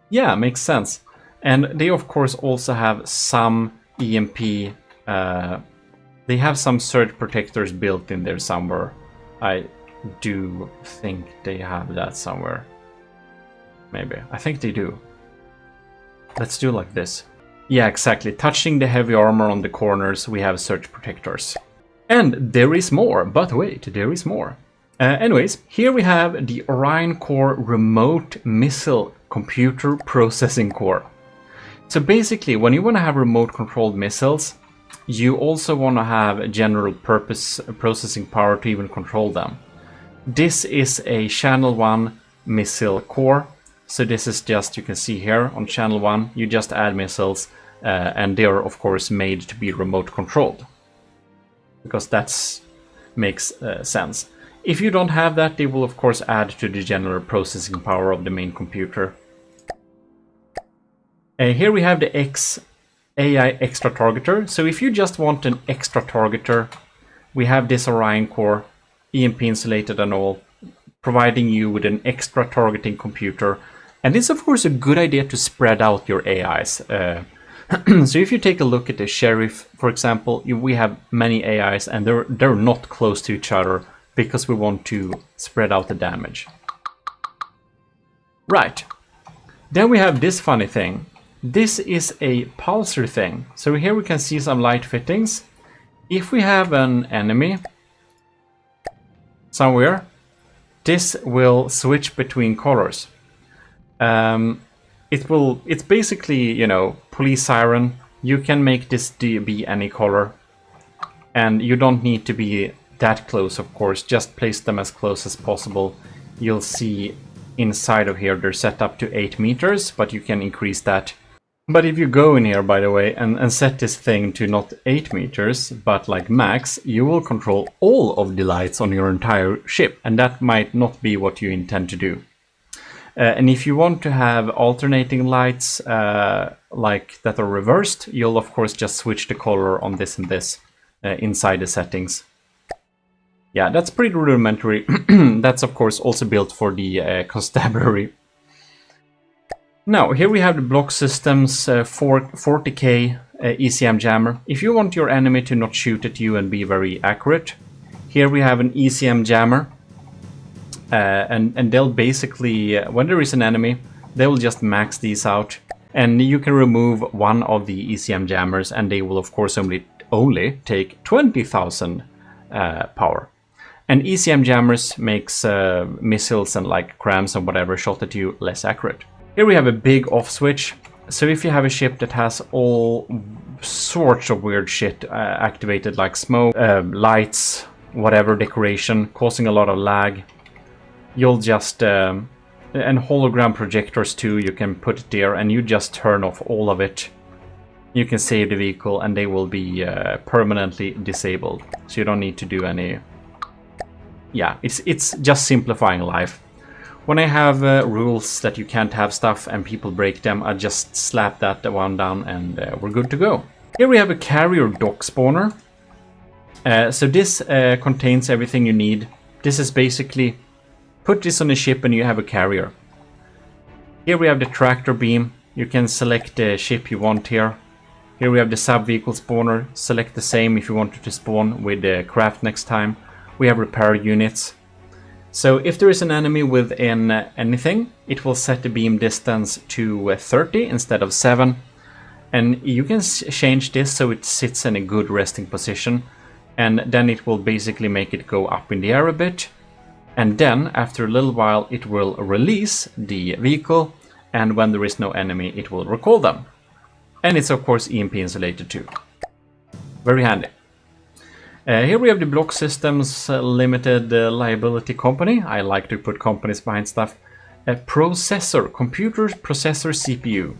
Yeah, makes sense. And they of course also have some EMP, they have some surge protectors built in there somewhere. I do think they have that somewhere. Maybe. I think they do. Let's do like this. Yeah, exactly. Touching the heavy armor on the corners, we have surge protectors. And there is more, but wait, there is more. Anyways, here we have the Orion Core Remote Missile Computer Processing Core. So basically, when you want to have remote controlled missiles, you also want to have general purpose processing power to even control them. This is a channel 1 missile core. So this is just, you can see here on channel 1, you just add missiles, and they are of course made to be remote controlled. Because that makes sense. If you don't have that, they will of course add to the general processing power of the main computer. Here we have the AI extra targeter. So if you just want an extra targeter, we have this Orion Core, EMP insulated and all, providing you with an extra targeting computer. And it's of course a good idea to spread out your AIs. So if you take a look at the Sheriff, for example, we have many AIs and they're not close to each other because we want to spread out the damage. Right. Then we have this funny thing. This is a pulsar thing. So here we can see some light fittings. If we have an enemy somewhere, this will switch between colors. It's basically, you know, police siren. You can make this be any color, and you don't need to be that close, of course. Just place them as close as possible. You'll see inside of here they're set up to 8 meters, but you can increase that. But if you go in here, by the way, and set this thing to not 8 meters, but like max, you will control all of the lights on your entire ship, and that might not be what you intend to do. And if you want to have alternating lights like that are reversed, you'll of course just switch the color on this and this inside the settings. Yeah, that's pretty rudimentary. That's of course also built for the constabulary. Now, here we have the block systems, 40k ECM jammer. If you want your enemy to not shoot at you and be very accurate, here we have an ECM jammer. And they'll basically, when there is an enemy, they will just max these out. And you can remove one of the ECM jammers and they will of course only take 20,000 power. And ECM jammers makes missiles and like crams and whatever shot at you less accurate. Here we have a big off switch. So if you have a ship that has all sorts of weird shit activated, like smoke, lights, whatever decoration, causing a lot of lag, you'll just, and hologram projectors too, you can put it there and you just turn off all of it. You can save the vehicle and they will be permanently disabled. So you don't need to do any, yeah, it's just simplifying life. When I have rules that you can't have stuff and people break them, I just slap that one down and we're good to go. Here we have a carrier dock spawner. So this contains everything you need. This is basically, put this on a ship and you have a carrier. Here we have the tractor beam. You can select the ship you want here. Here we have the sub-vehicle spawner. Select the same if you wanted to spawn with the craft next time. We have repair units. So if there is an enemy within anything, it will set the beam distance to 30 instead of 7. And you can change this so it sits in a good resting position. And then it will basically make it go up in the air a bit. And then after a little while it will release the vehicle. And when there is no enemy, it will recall them. And it's of course EMP insulated too. Very handy. Here we have the Block Systems Limited Liability Company. I like to put companies behind stuff. Processor, computer processor CPU.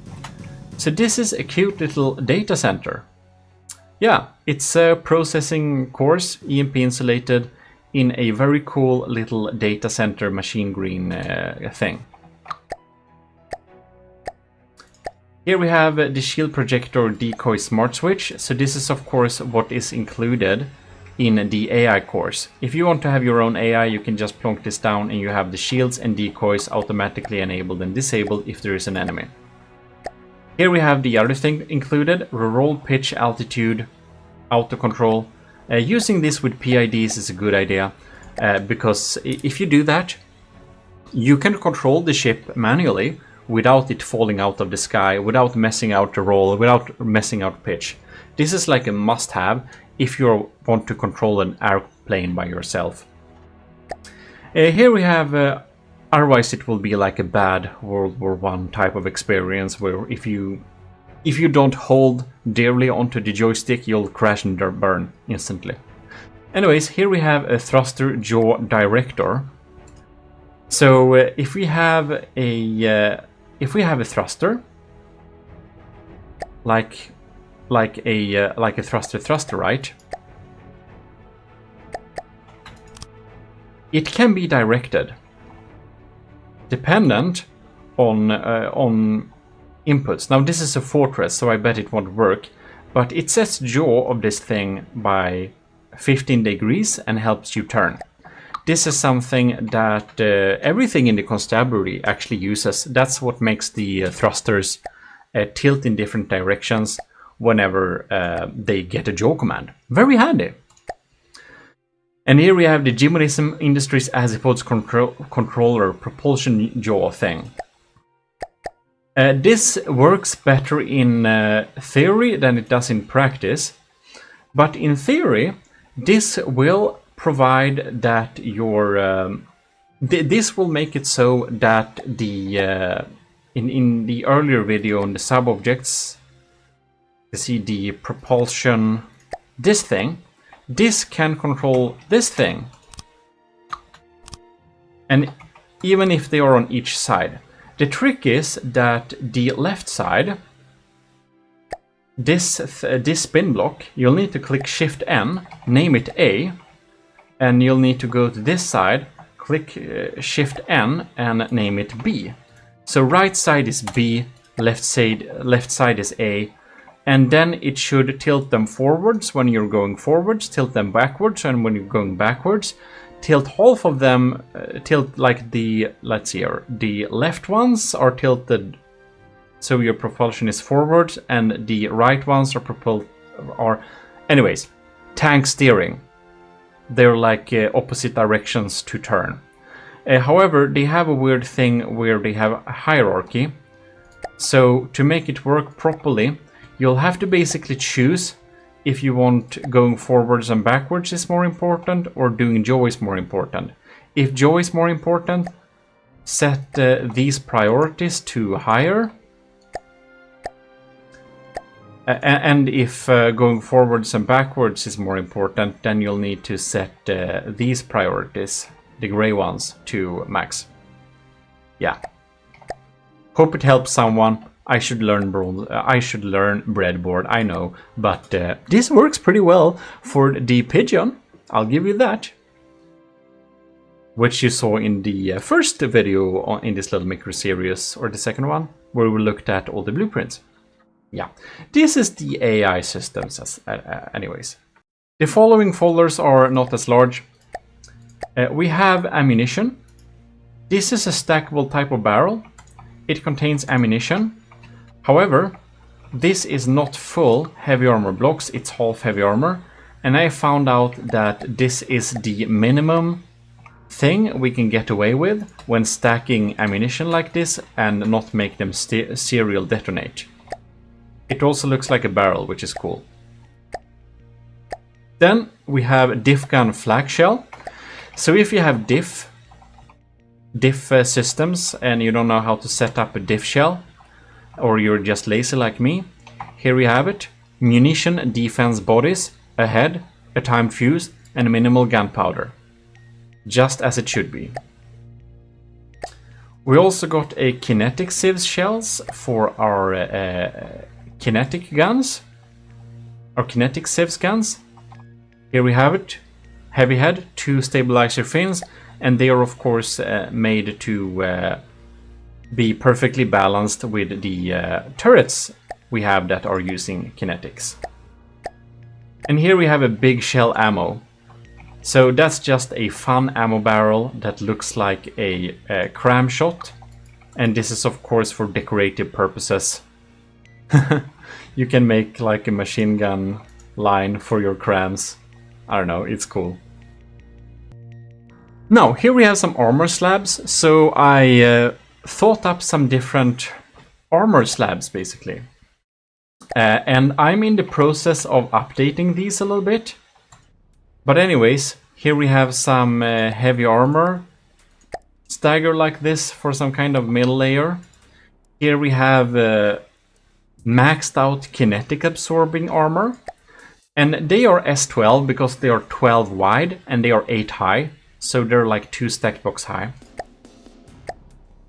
So this is a cute little data center. Yeah, it's a processing cores, EMP insulated, in a very cool little data center machine green thing. Here we have the shield projector decoy smart switch. So this is of course what is included in the AI course. If you want to have your own AI, you can just plonk this down and you have the shields and decoys automatically enabled and disabled if there is an enemy. Here we have the other thing included, roll pitch altitude, auto control. Using this with PIDs is a good idea because if you do that, you can control the ship manually without it falling out of the sky, without messing out the roll, without messing out pitch. This is like a must-have if you want to control an airplane by yourself. Here we have, otherwise it will be like a bad World War I type of experience where if you don't hold dearly onto the joystick, you'll crash and burn instantly. Anyways, here we have a thruster jaw director. So if we have a thruster, like a thruster, right? It can be directed, dependent on inputs. Now this is a fortress, so I bet it won't work, but it sets jaw of this thing by 15 degrees and helps you turn. This is something that everything in the constabulary actually uses. That's what makes the thrusters tilt in different directions whenever they get a jaw command. Very handy. And here we have the Gmodism Industries Azipods controller propulsion jaw thing. This works better in theory than it does in practice, but in theory this will provide that your this will make it so that the in the earlier video on the sub objects, you see the propulsion, this thing, this can control this thing. And even if they are on each side. The trick is that the left side, this spin block, you'll need to click Shift N, name it A, and you'll need to go to this side, click Shift N and name it B. So right side is B, left side is A, and then it should tilt them forwards when you're going forwards, tilt them backwards, and when you're going backwards, tilt half of them, tilt like the, let's see here, the left ones are tilted so your propulsion is forward, and the right ones are anyways, tank steering. They're like opposite directions to turn. However, they have a weird thing where they have a hierarchy. So to make it work properly, you'll have to basically choose if you want going forwards and backwards is more important or doing jaw is more important. If jaw is more important, set these priorities to higher. And if going forwards and backwards is more important, then you'll need to set these priorities, the gray ones, to max. Yeah. Hope it helps someone. I should learn breadboard, I know, but this works pretty well for the pigeon. I'll give you that. Which you saw in the first video in this little micro series, or the second one, where we looked at all the blueprints. Yeah, this is the AI systems anyways. The following folders are not as large. We have ammunition. This is a stackable type of barrel. It contains ammunition. However, this is not full heavy armor blocks, it's half heavy armor. And I found out that this is the minimum thing we can get away with when stacking ammunition like this and not make them serial detonate. It also looks like a barrel, which is cool. Then we have diff gun flak shell. So if you have diff systems and you don't know how to set up a diff shell, or you're just lazy like me, here we have it. Munition defense bodies, a head, a timed fuse, and minimal gunpowder. Just as it should be. We also got a kinetic sieves shells for our kinetic guns, or kinetic sieves guns. Here we have it. Heavy head, 2 stabilizer fins, and they are of course made to be perfectly balanced with the turrets we have that are using kinetics. And here we have a big shell ammo. So that's just a fun ammo barrel that looks like a cram shot, and this is of course for decorative purposes. You can make like a machine gun line for your crams. I don't know, it's cool. Now, here we have some armor slabs. So I thought up some different armor slabs basically. And I'm in the process of updating these a little bit. But anyways, here we have some heavy armor stagger like this for some kind of middle layer. Here we have maxed out kinetic absorbing armor, and they are S12 because they are 12 wide and they are 8 high, so they're like 2 stack blocks high.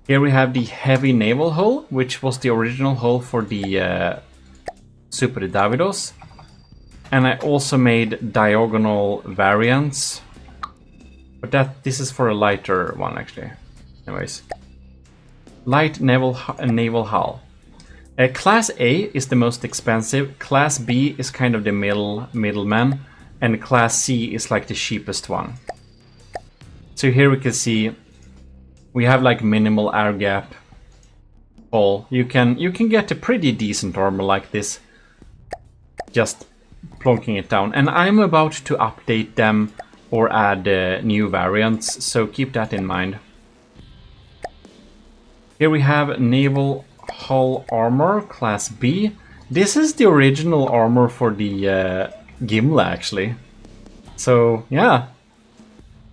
Here we have the heavy naval hull, which was the original hull for the Super de Davidos, and I also made diagonal variants, but this is for a lighter one actually. Anyways, light naval hull. Class A is the most expensive, Class B is kind of the middleman, and Class C is like the cheapest one. So here we can see we have like minimal air gap hull. You can get a pretty decent armor like this, just plonking it down. And I'm about to update them or add new variants, so keep that in mind. Here we have naval hull armor, Class B. This is the original armor for the Gimli actually. So yeah,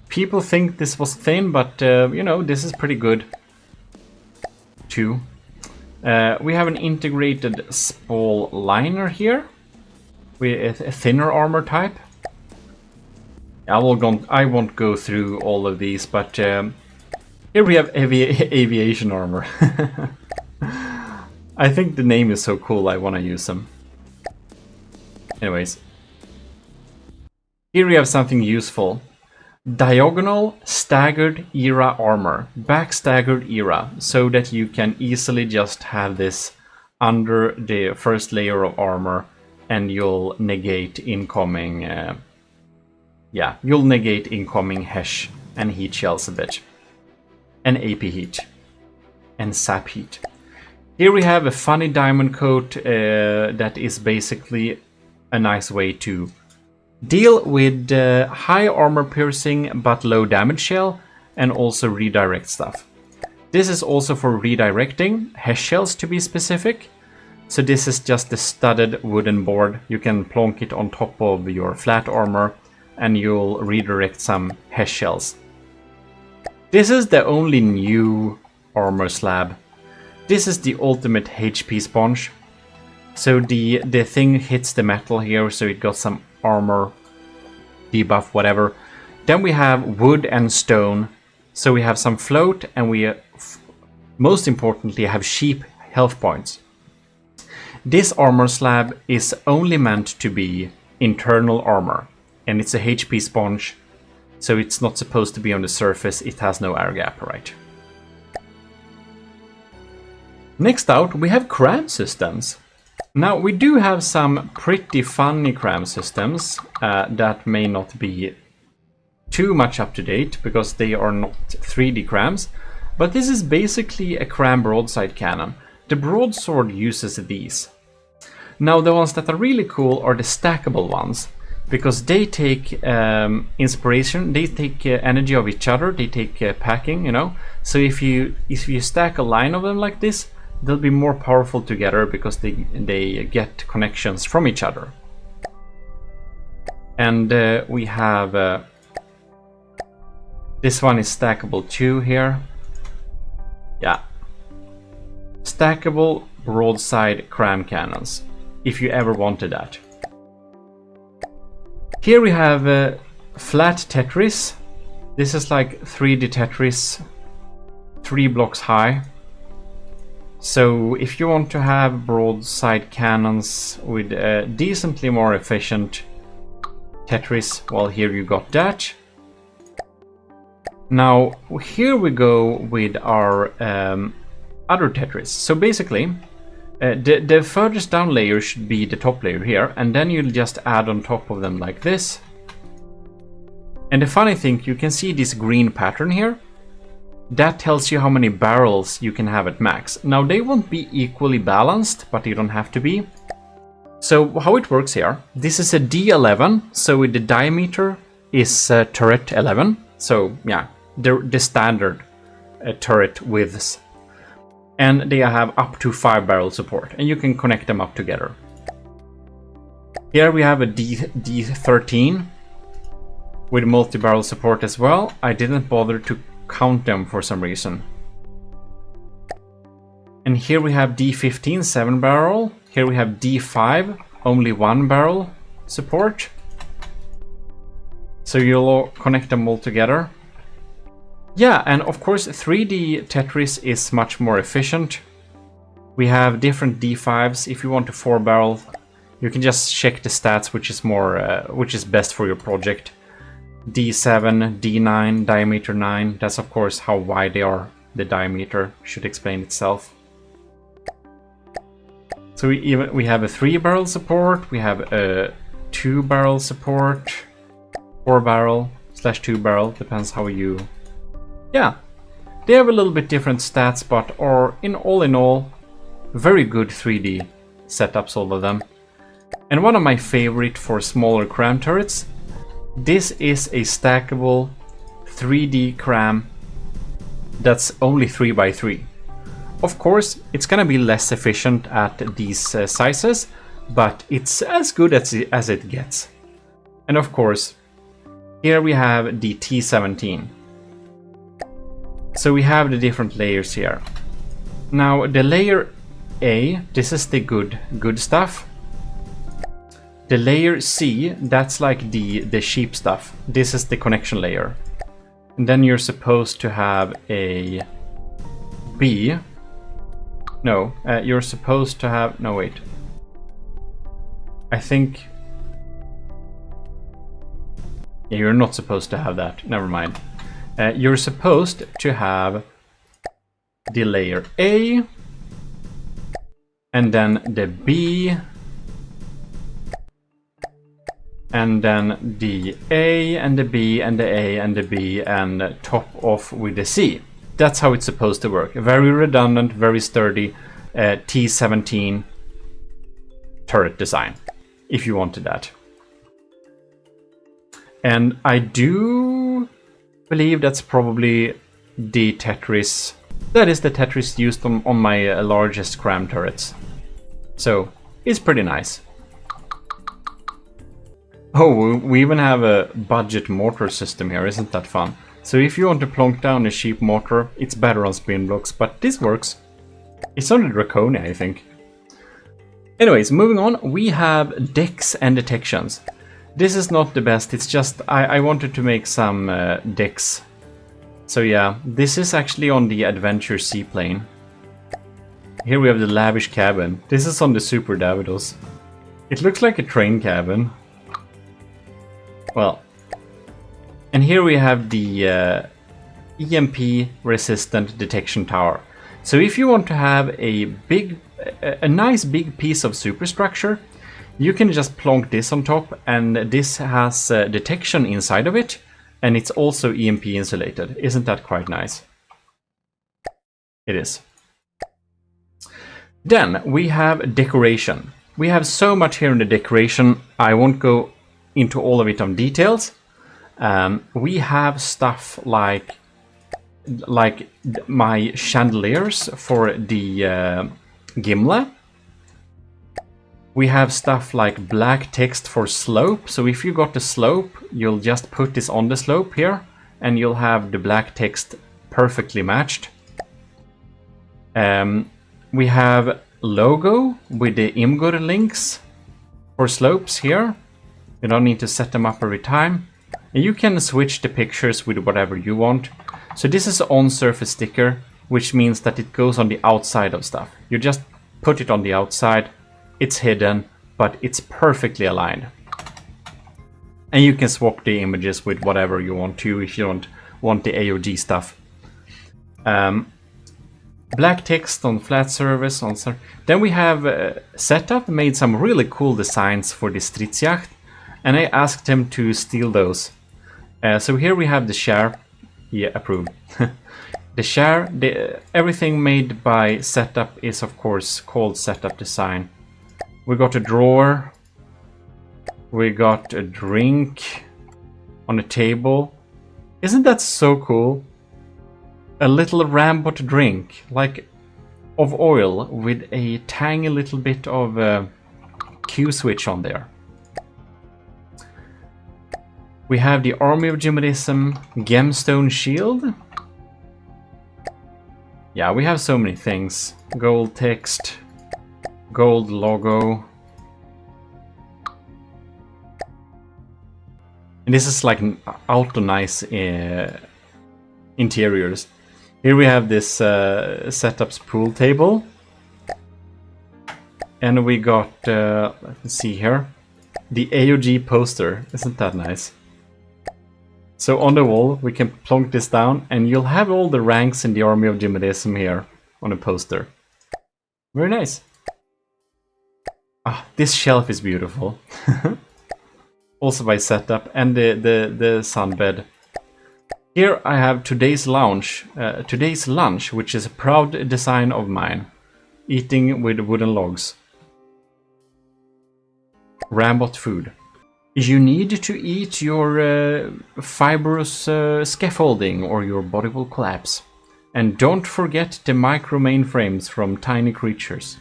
people think this was thin, but you know, this is pretty good too. We have an integrated spall liner here with a thinner armor type. I won't go through all of these, but here we have aviation armor. I think the name is so cool, I want to use them. Anyways. Here we have something useful. Diagonal staggered era armor. Back staggered era. So that you can easily just have this under the first layer of armor and you'll negate incoming... you'll negate incoming HESH and heat shells a bit. And AP heat. And sap heat. Here we have a funny diamond coat that is basically a nice way to deal with high armor piercing but low damage shell and also redirect stuff. This is also for redirecting HESH shells to be specific. So this is just a studded wooden board. You can plonk it on top of your flat armor and you'll redirect some HESH shells. This is the only new armor slab. This is the ultimate HP sponge. So the thing hits the metal here, so it got some armor debuff, whatever. Then we have wood and stone. So we have some float, and we most importantly have sheep health points. This armor slab is only meant to be internal armor, and it's a HP sponge, so it's not supposed to be on the surface. It has no air gap, right? Next out, we have cram systems. Now, we do have some pretty funny cram systems that may not be too much up to date because they are not 3D crams, but this is basically a cram broadside cannon. The broadsword uses these. Now, the ones that are really cool are the stackable ones because they take inspiration, they take energy of each other, they take packing, you know. So if you stack a line of them like this, they'll be more powerful together because they get connections from each other. And we have this one is stackable too here. Yeah, stackable broadside cram cannons, if you ever wanted that. Here we have flat tetris. This is like 3D tetris, 3 blocks high. So if you want to have broadside cannons with a decently more efficient tetris, well, here you got that. Now here we go with our other tetris. So basically the furthest down layer should be the top layer here, and then you'll just add on top of them like this. And the funny thing, you can see this green pattern here. That tells you how many barrels you can have at max. Now they won't be equally balanced, but they don't have to be. So how it works here, this is a D11, so the diameter is turret 11. So yeah, the standard turret widths. And they have up to 5 barrel support, and you can connect them up together. Here we have a D13 with multi-barrel support as well. I didn't bother to count them for some reason. And here we have D15 7 barrel. Here we have D5 only 1 barrel support. So you'll connect them all together. Yeah, and of course 3D Tetris is much more efficient. We have different D5s. If you want a 4 barrel, you can just check the stats, which is best for your project. D7, D9, diameter 9. That's of course how wide they are. The diameter should explain itself. So we have a 3 barrel support. We have a 2 barrel support. 4 barrel / 2 barrel, depends how you... Yeah, they have a little bit different stats, but are in all, very good 3D setups, all of them. And one of my favorite for smaller cram turrets, this is a stackable 3D cram that's only 3x3. Of course, it's gonna be less efficient at these sizes, but it's as good as it gets. And of course, here we have the T17. So we have the different layers here. Now the layer A, this is the good stuff. The layer C, that's like the sheep stuff. This is the connection layer. And then you're supposed to have a B. No, you're supposed to have... No, wait. I think... Yeah, you're not supposed to have that. Never mind. You're supposed to have the layer A, and then the B, and then the A, and the B, and the A, and the B, and top off with the C. That's how it's supposed to work. Very redundant, very sturdy T-17 turret design, if you wanted that. And I do believe that's probably the tetris. That is the tetris used on my largest cram turrets. So it's pretty nice. Oh, we even have a budget mortar system here, isn't that fun? So if you want to plonk down a cheap mortar, it's better on spin blocks, but this works. It's only Draconia, I think. Anyways, moving on, we have decks and detections. This is not the best, it's just I wanted to make some decks. So yeah, this is actually on the Adventure Seaplane. Here we have the Lavish Cabin. This is on the Super Davidos. It looks like a train cabin. Well, and here we have the EMP resistant detection tower. So if you want to have a nice big piece of superstructure, you can just plonk this on top, and this has detection inside of it, and it's also EMP insulated. Isn't that quite nice? It is. Then we have decoration. We have so much here in the decoration, I won't go into all of it on details. We have stuff like my chandeliers for the gimlet. We have stuff like black text for slope. So if you got the slope, you'll just put this on the slope here, and you'll have the black text perfectly matched. We have logo with the Imgur links for slopes here. You don't need to set them up every time. And you can switch the pictures with whatever you want. So this is on surface sticker, which means that it goes on the outside of stuff. You just put it on the outside, it's hidden, but it's perfectly aligned. And you can swap the images with whatever you want to if you don't want the AOG stuff. Black text on flat surface. Then we have Setup made some really cool designs for the Stridsjacht, and I asked him to steal those. So here we have the share. Yeah, approved. The share, everything made by Setup is of course called Setup Design. We got a drawer. We got a drink on a table. Isn't that so cool? A little Rambot drink, like of oil with a tiny little bit of Q switch on there. We have the Army of Gmodism gemstone shield. Yeah, we have so many things. Gold text, gold logo. And this is like ultra nice interiors. Here we have this Setup's pool table. And we got, let's see here, the AOG poster. Isn't that nice? So on the wall, we can plonk this down, and you'll have all the ranks in the Army of Gmodism here on a poster. Very nice. Ah, this shelf is beautiful. Also by Setup, and the sunbed. Here I have today's lunch, which is a proud design of mine. Eating with wooden logs. Rambot food. You need to eat your fibrous scaffolding or your body will collapse. And don't forget the micro mainframes from tiny creatures.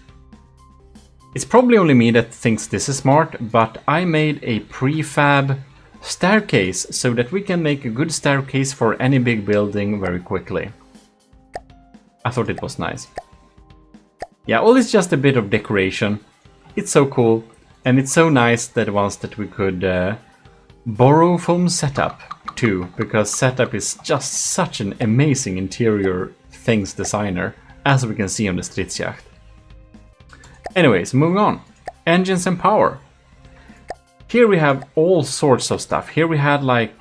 It's probably only me that thinks this is smart, but I made a prefab staircase so that we can make a good staircase for any big building very quickly. I thought it was nice. Yeah, all is just a bit of decoration. It's so cool. And it's so nice that once that we could borrow from setup too, because setup is just such an amazing interior things designer, as we can see on the Stridsjacht. Anyways, moving on. Engines and power. Here we have all sorts of stuff. Here we had like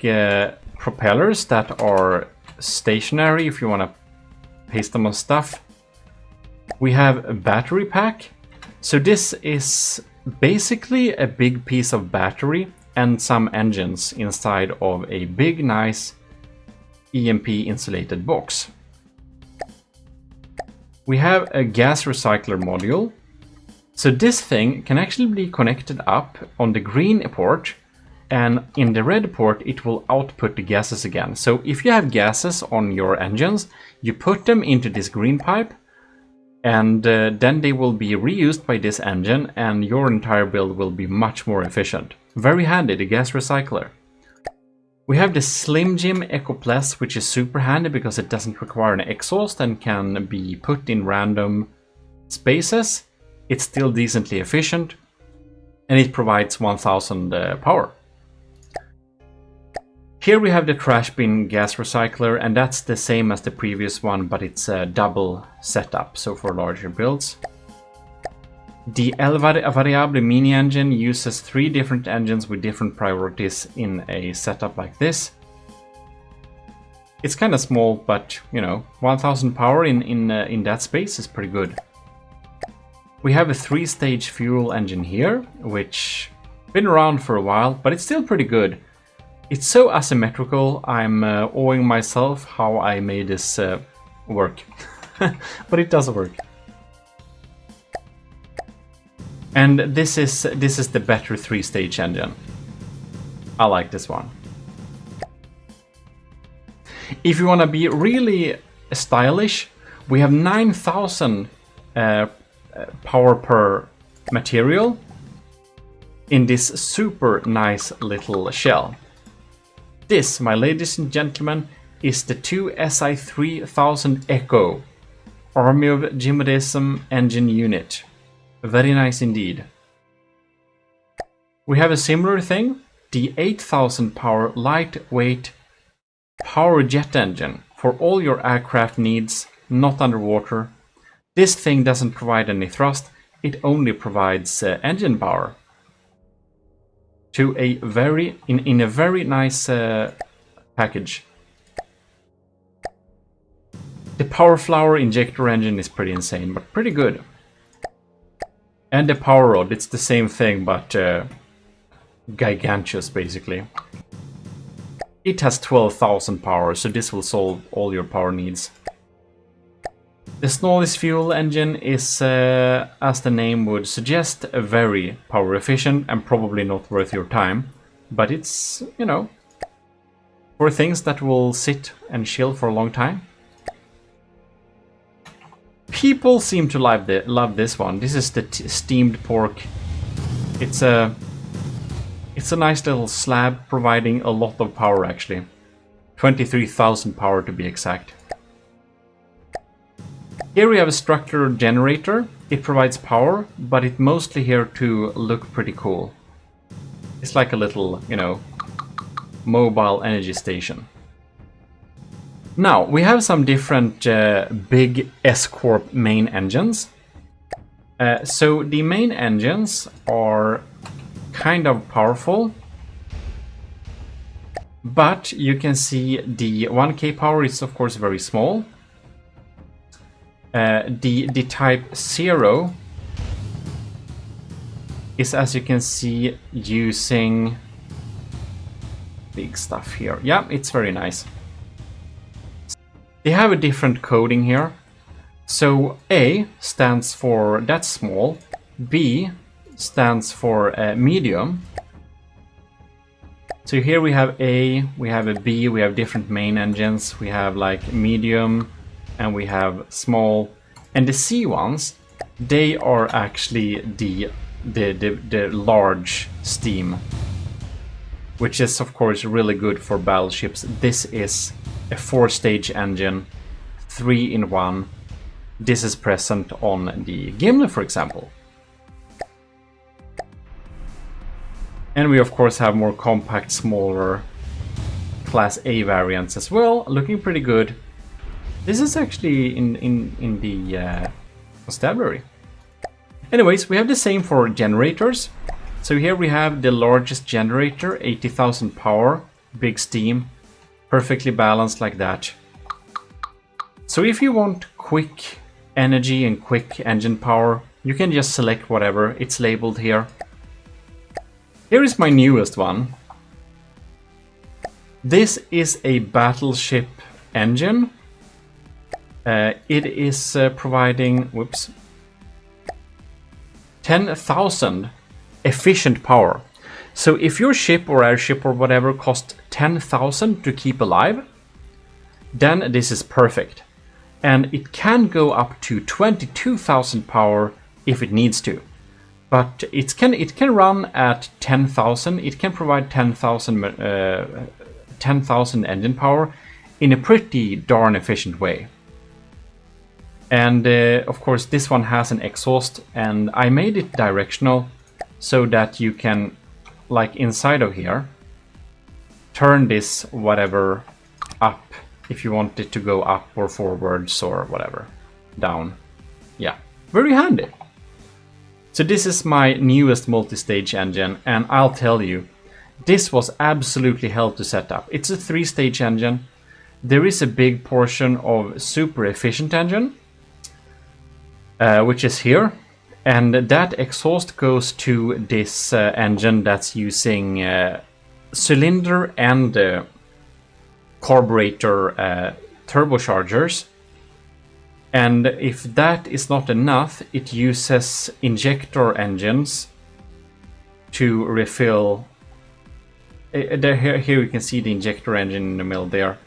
propellers that are stationary if you want to paste them on stuff. We have a battery pack. So this is basically a big piece of battery and some engines inside of a big, nice EMP insulated box. We have a gas recycler module. So this thing can actually be connected up on the green port, and in the red port it will output the gases again. So if you have gases on your engines, you put them into this green pipe, and then they will be reused by this engine, and your entire build will be much more efficient. Very handy, the gas recycler. We have the Slim Jim Eco Plus, which is super handy because it doesn't require an exhaust and can be put in random spaces. It's still decently efficient, and it provides 1000 power. Here we have the trash bin gas recycler, and that's the same as the previous one, but it's a double setup, so for larger builds. The El Variable mini engine uses 3 different engines with different priorities in a setup like this. It's kind of small, but you know, 1000 power in that space is pretty good. We have a 3-stage fuel engine here, which been around for a while, but it's still pretty good. It's so asymmetrical, I'm owing myself how I made this work. But it does work. And this is the better 3-stage engine. I like this one. If you want to be really stylish, we have 9000 power per material in this super nice little shell. This, my ladies and gentlemen, is the 2 SI 3000 Echo Army of Gmodism engine unit. Very nice indeed. We have a similar thing, the 8000 power lightweight power jet engine for all your aircraft needs, not underwater. This thing doesn't provide any thrust, it only provides engine power. To a in a very nice package. The Power Flower injector engine is pretty insane, but pretty good. And the power rod, it's the same thing, but gigantuous basically. It has 12,000 power, so this will solve all your power needs. The Snålis fuel engine is, as the name would suggest, very power efficient and probably not worth your time. But it's, you know, for things that will sit and chill for a long time. People seem to love this one. This is the steamed pork. It's a nice little slab providing a lot of power actually. 23,000 power to be exact. Here we have a structural generator. It provides power, but it's mostly here to look pretty cool. It's like a little, you know, mobile energy station. Now, we have some different big S-Corp main engines. So the main engines are kind of powerful, but you can see the 1K power is of course very small. The Type 0 is, as you can see, using big stuff here. Yeah, it's very nice. They have a different coding here. So A stands for that's small, B stands for medium. So here we have A, we have a B, we have different main engines, we have like medium, and we have small, and the C ones, they are actually the large steam, which is of course really good for battleships. This is a 4-stage engine, 3-in-1. This is present on the Gimli, for example. And we of course have more compact, smaller Class A variants as well, looking pretty good. This is actually in the constabulary. Anyways, we have the same for generators. So here we have the largest generator, 80,000 power, big steam, perfectly balanced like that. So if you want quick energy and quick engine power, you can just select whatever, it's labeled here. Here is my newest one. This is a battleship engine. It is providing, 10,000 efficient power. So if your ship or airship or whatever costs 10,000 to keep alive, then this is perfect. And it can go up to 22,000 power if it needs to. But it can run at 10,000. It can provide 10,000 engine power in a pretty darn efficient way. And of course this one has an exhaust, and I made it directional so that you can, like inside of here, turn this whatever up if you want it to go up or forwards or whatever, down. Yeah, very handy. So this is my newest multi-stage engine, and I'll tell you, this was absolutely hell to set up. It's a 3-stage engine. There is a big portion of super efficient engine, which is here, and that exhaust goes to this engine that's using cylinder and carburetor turbochargers. And if that is not enough, it uses injector engines to refill. Here you can see the injector engine in the middle there.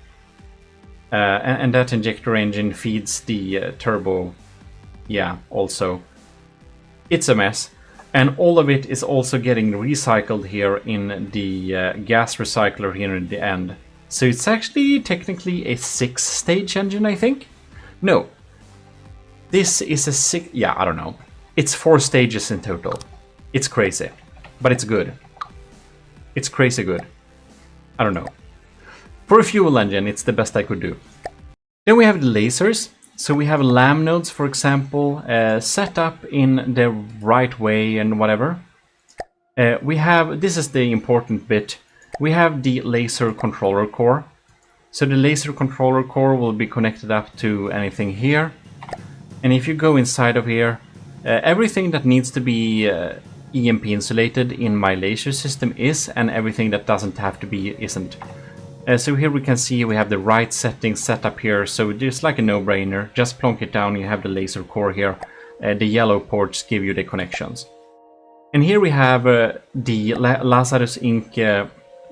And that injector engine feeds the turbo. Yeah, also. It's a mess. And all of it is also getting recycled here in the gas recycler here in the end. So it's actually technically a 6-stage engine, I think. No. This is a 6... Yeah, I don't know. It's 4 stages in total. It's crazy. But it's good. It's crazy good. I don't know. For a fuel engine, it's the best I could do. Then we have the lasers. So we have lamp nodes, for example, set up in the right way and whatever. We have... This is the important bit. We have the laser controller core. So the laser controller core will be connected up to anything here. And if you go inside of here, everything that needs to be EMP insulated in my laser system is, and everything that doesn't have to be isn't. So here we can see we have the right settings set up here, so it's like a no-brainer. Just plonk it down, you have the laser core here. The yellow ports give you the connections. And here we have the Lazarus Inc.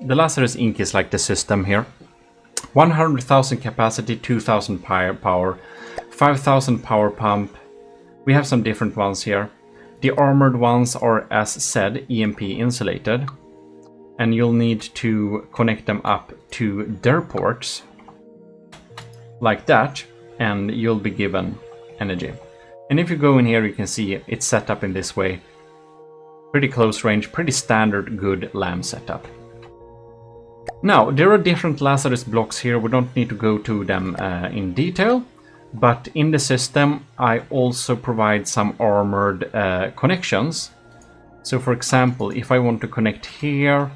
The Lazarus Inc. is like the system here. 100,000 capacity, 2,000 power, 5,000 power pump. We have some different ones here. The armored ones are, as said, EMP insulated. And you'll need to connect them up to their ports. Like that. And you'll be given energy. And if you go in here, you can see it's set up in this way. Pretty close range, pretty standard, good lamp setup. Now, there are different Lazarus blocks here. We don't need to go to them in detail. But in the system, I also provide some armored connections. So for example, if I want to connect here,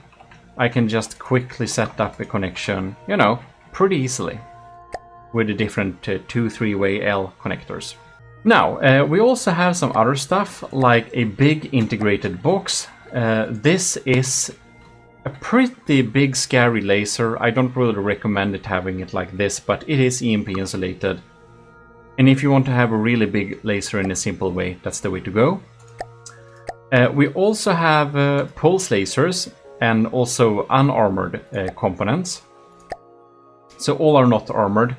I can just quickly set up a connection, you know, pretty easily. With the different 2-3-way L connectors. Now, we also have some other stuff, like a big integrated box. This is a pretty big scary laser. I don't really recommend it having it like this, but it is EMP insulated. And if you want to have a really big laser in a simple way, that's the way to go. We also have pulse lasers and also unarmored components. So all are not armored.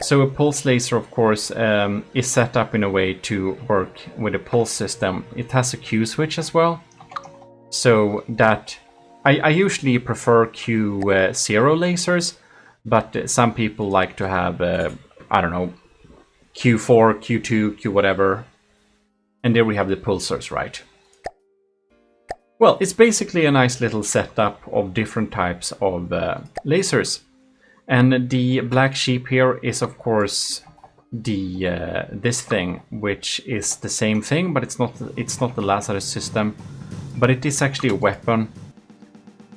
So a pulse laser, of course, is set up in a way to work with a pulse system. It has a Q switch as well. So that I usually prefer Q0 lasers, but some people like to have, I don't know, Q4, Q2, Q whatever. And there we have the pulsars, right? Well, it's basically a nice little setup of different types of lasers. And the black sheep here is of course the this thing, which is the same thing, but it's not the Lazarus system, but it is actually a weapon.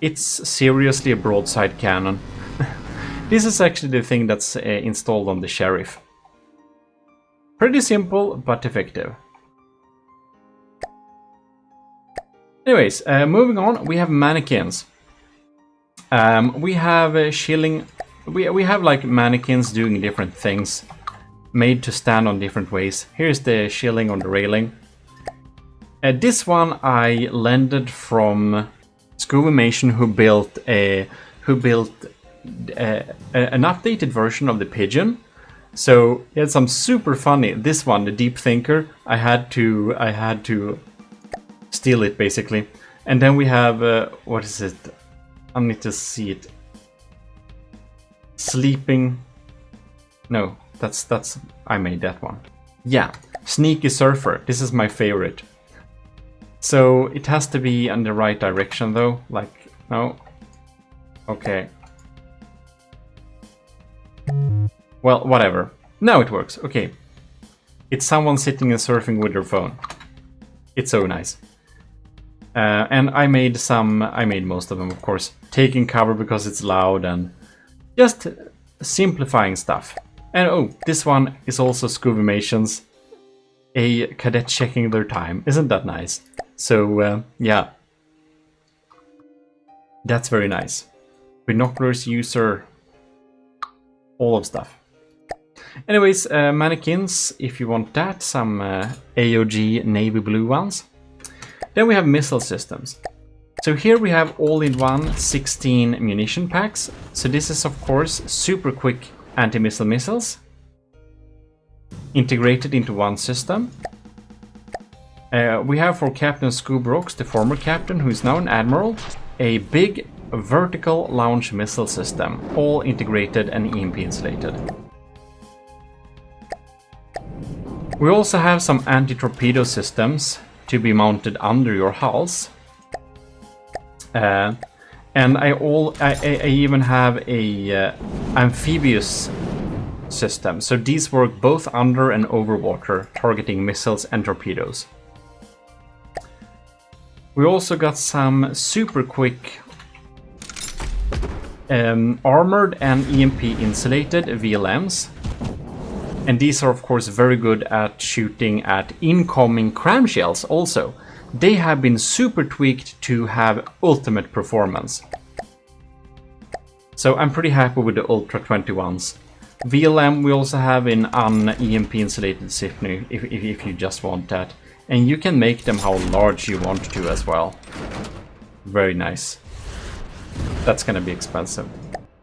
It's seriously a broadside cannon. This is actually the thing that's installed on the sheriff. Pretty simple, but effective. Anyways, moving on, we have mannequins. We have shilling. We have like mannequins doing different things, made to stand on different ways. Here's the shilling on the railing. This one I lended from Scovimation, who built an updated version of the pigeon. So he had some super funny. This one, the Deep Thinker, I had to steal it basically. And then we have what is it? I need to see it. Sleeping. No, that's I made that one. Yeah, Sneaky Surfer. This is my favorite. So it has to be in the right direction though. Like, no. Okay. Well, whatever. Now it works. Okay. It's someone sitting and surfing with their phone. It's so nice. And I made most of them, of course. Taking cover because it's loud and just simplifying stuff. And oh, this one is also Scovimation's. A cadet checking their time. Isn't that nice? So, yeah. That's very nice. Binoculars, user, all of stuff. Anyways, mannequins, if you want that, some AOG navy blue ones. Then we have missile systems. So here we have all-in-one 16 munition packs. So this is of course super quick anti-missile missiles integrated into one system. We have for Captain Scoobrooks, the former captain who is now an admiral, a big vertical launch missile system, all integrated and EMP insulated. We also have some anti-torpedo systems to be mounted under your hulls. And I even have a amphibious system. So these work both under and over water, targeting missiles and torpedoes. We also got some super quick armored and EMP insulated VLMs. And these are of course very good at shooting at incoming cram shells also. They have been super tweaked to have ultimate performance. So I'm pretty happy with the Ultra 21s. VLM we also have in an EMP insulated Sipney if you just want that. And you can make them how large you want to as well. Very nice. That's gonna be expensive.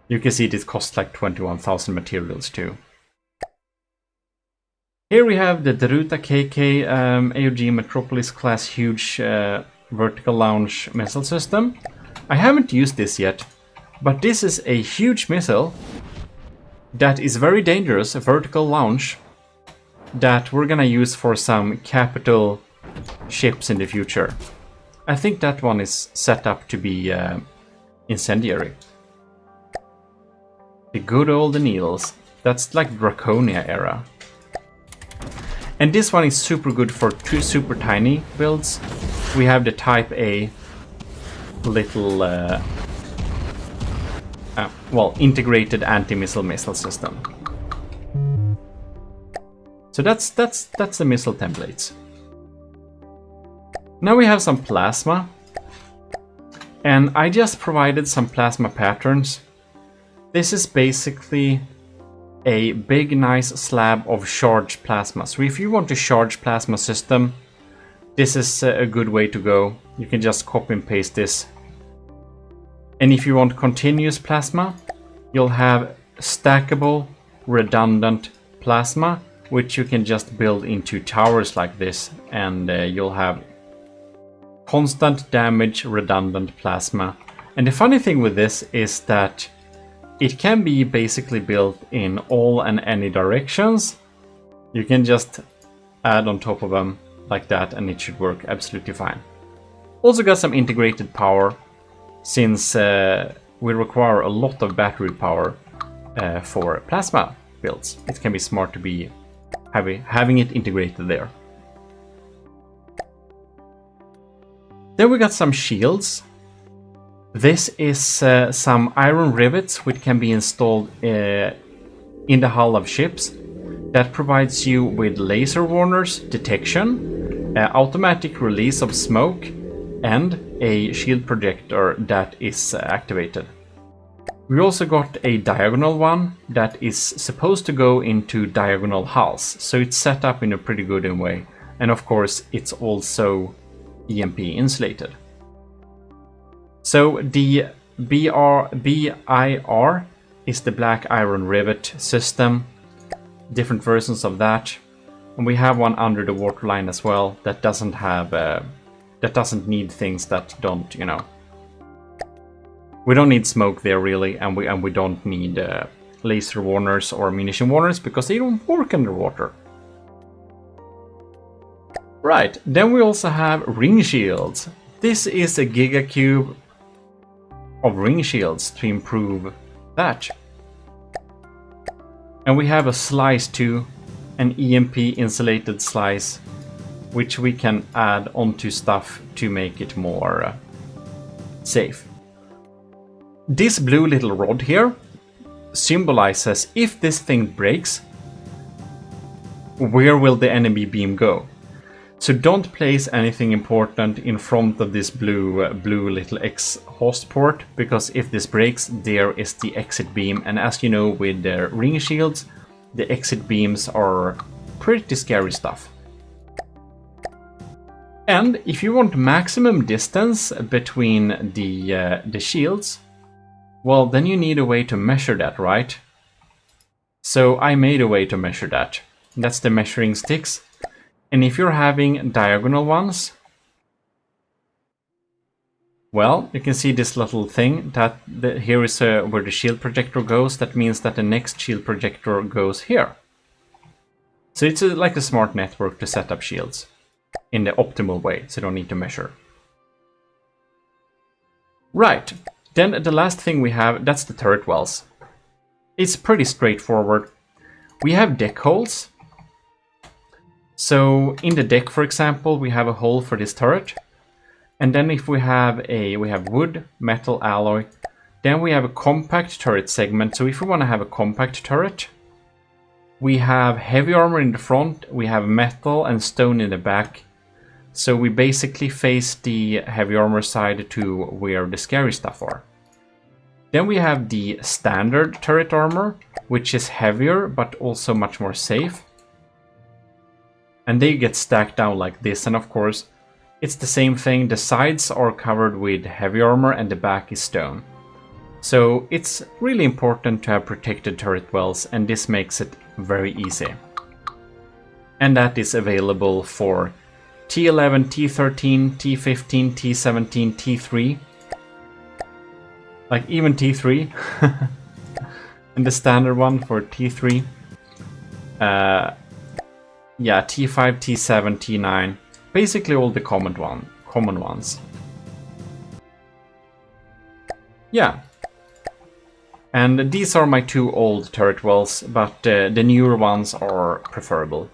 You can see it costs like 21,000 materials too. Here we have the Daruta KK AOG Metropolis class huge vertical launch missile system. I haven't used this yet, but this is a huge missile that is very dangerous, a vertical launch that we're gonna use for some capital ships in the future. I think that one is set up to be incendiary. The good old needles. That's like Draconia era. And this one is super good for two super tiny builds. We have the Type A little, well, integrated anti-missile missile system. So that's the missile templates. Now we have some plasma. And I just provided some plasma patterns. This is basically a big nice slab of charged plasma. So if you want a charged plasma system, this is a good way to go. You can just copy and paste this. And if you want continuous plasma, you'll have stackable redundant plasma, which you can just build into towers like this, and you'll have constant damage redundant plasma. And the funny thing with this is that it can be basically built in all and any directions. You can just add on top of them like that and it should work absolutely fine. Also got some integrated power, since we require a lot of battery power for plasma builds. It can be smart to be having it integrated there. Then we got some shields. This is some iron rivets which can be installed in the hull of ships. That provides you with laser warners, detection, automatic release of smoke, and a shield projector that is activated. We also got a diagonal one that is supposed to go into diagonal hulls, so it's set up in a pretty good way. And of course, it's also EMP insulated. So the BIR is the black iron rivet system, different versions of that. And we have one under the waterline as well that doesn't have, that doesn't need things that don't, you know. We don't need smoke there really, and we don't need laser warners or munition warners because they don't work underwater. Right, then we also have ring shields. This is a gigacube of ring shields to improve that. And we have a slice too, an EMP insulated slice, which we can add onto stuff to make it more safe. This blue little rod here symbolizes if this thing breaks, where will the enemy beam go? So don't place anything important in front of this blue little exhaust port, because if this breaks, there is the exit beam. And as you know, with the ring shields, the exit beams are pretty scary stuff. And if you want maximum distance between the shields, well, then you need a way to measure that, right? So I made a way to measure that. That's the measuring sticks. And if you're having diagonal ones, well, you can see this little thing that here is where the shield projector goes. That means that the next shield projector goes here. So it's like a smart network to set up shields in the optimal way, so you don't need to measure. Right, then the last thing we have, that's the turret wells. It's pretty straightforward. We have deck holes. So in the deck, for example, we have a hole for this turret. And then if we have wood, metal, alloy, then we have a compact turret segment. So if we want to have a compact turret, we have heavy armor in the front, we have metal and stone in the back. So we basically face the heavy armor side to where the scary stuff are. Then we have the standard turret armor, which is heavier but also much more safe. And they get stacked down like this, and of course it's the same thing. The sides are covered with heavy armor and the back is stone. So it's really important to have protected turret wells, and this makes it very easy. And that is available for T11, T13, T15, T17, T3. Like even T3. And the standard one for T3. Yeah, T5, T7, T9. Basically all the common ones. Yeah. And these are my two old turret wells, but the newer ones are preferable.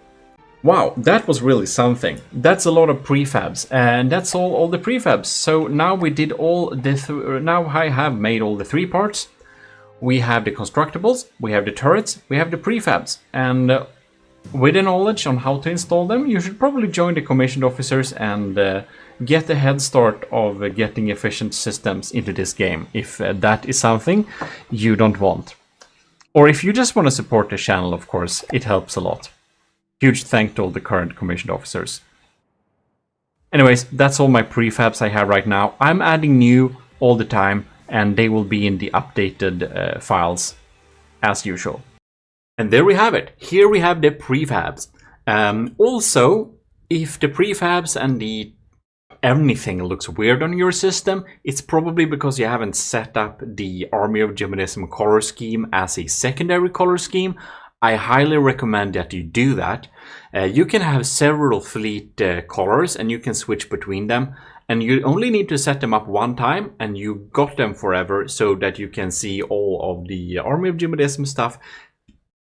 Wow, that was really something. That's a lot of prefabs, and that's all the prefabs. So now we did all the now I have made all the three parts. We have the constructables, we have the turrets, we have the prefabs, and with the knowledge on how to install them, you should probably join the commissioned officers and get a head start of getting efficient systems into this game, if that is something you don't want. Or if you just want to support the channel, of course, it helps a lot. Huge thank to all the current commissioned officers. Anyways, that's all my prefabs I have right now. I'm adding new all the time, and they will be in the updated files as usual. And there we have it. Here we have the prefabs. Also, if the prefabs and anything looks weird on your system, it's probably because you haven't set up the Army of Gmodism color scheme as a secondary color scheme. I highly recommend that you do that. You can have several fleet colors and you can switch between them. And you only need to set them up one time and you got them forever, so that you can see all of the Army of Gmodism stuff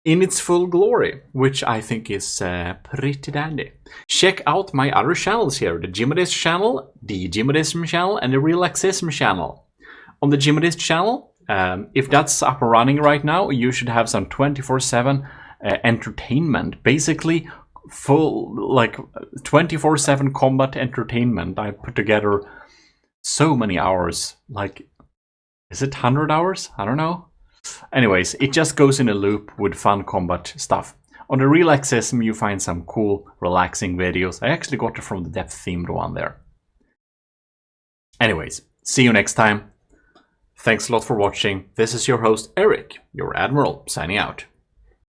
in its full glory, which I think is pretty dandy. Check out my other channels here, the Gmodist channel, the Gmodism channel, and the Relaxism channel. On the Gmodist channel, if that's up and running right now, you should have some 24/7 entertainment. Basically, full, like 24/7 combat entertainment. I put together so many hours, like, is it 100 hours? I don't know. Anyways, it just goes in a loop with fun combat stuff. On the Relaxism, you find some cool, relaxing videos. I actually got it from the depth-themed one there. Anyways, see you next time. Thanks a lot for watching. This is your host, Eric, your Admiral, signing out.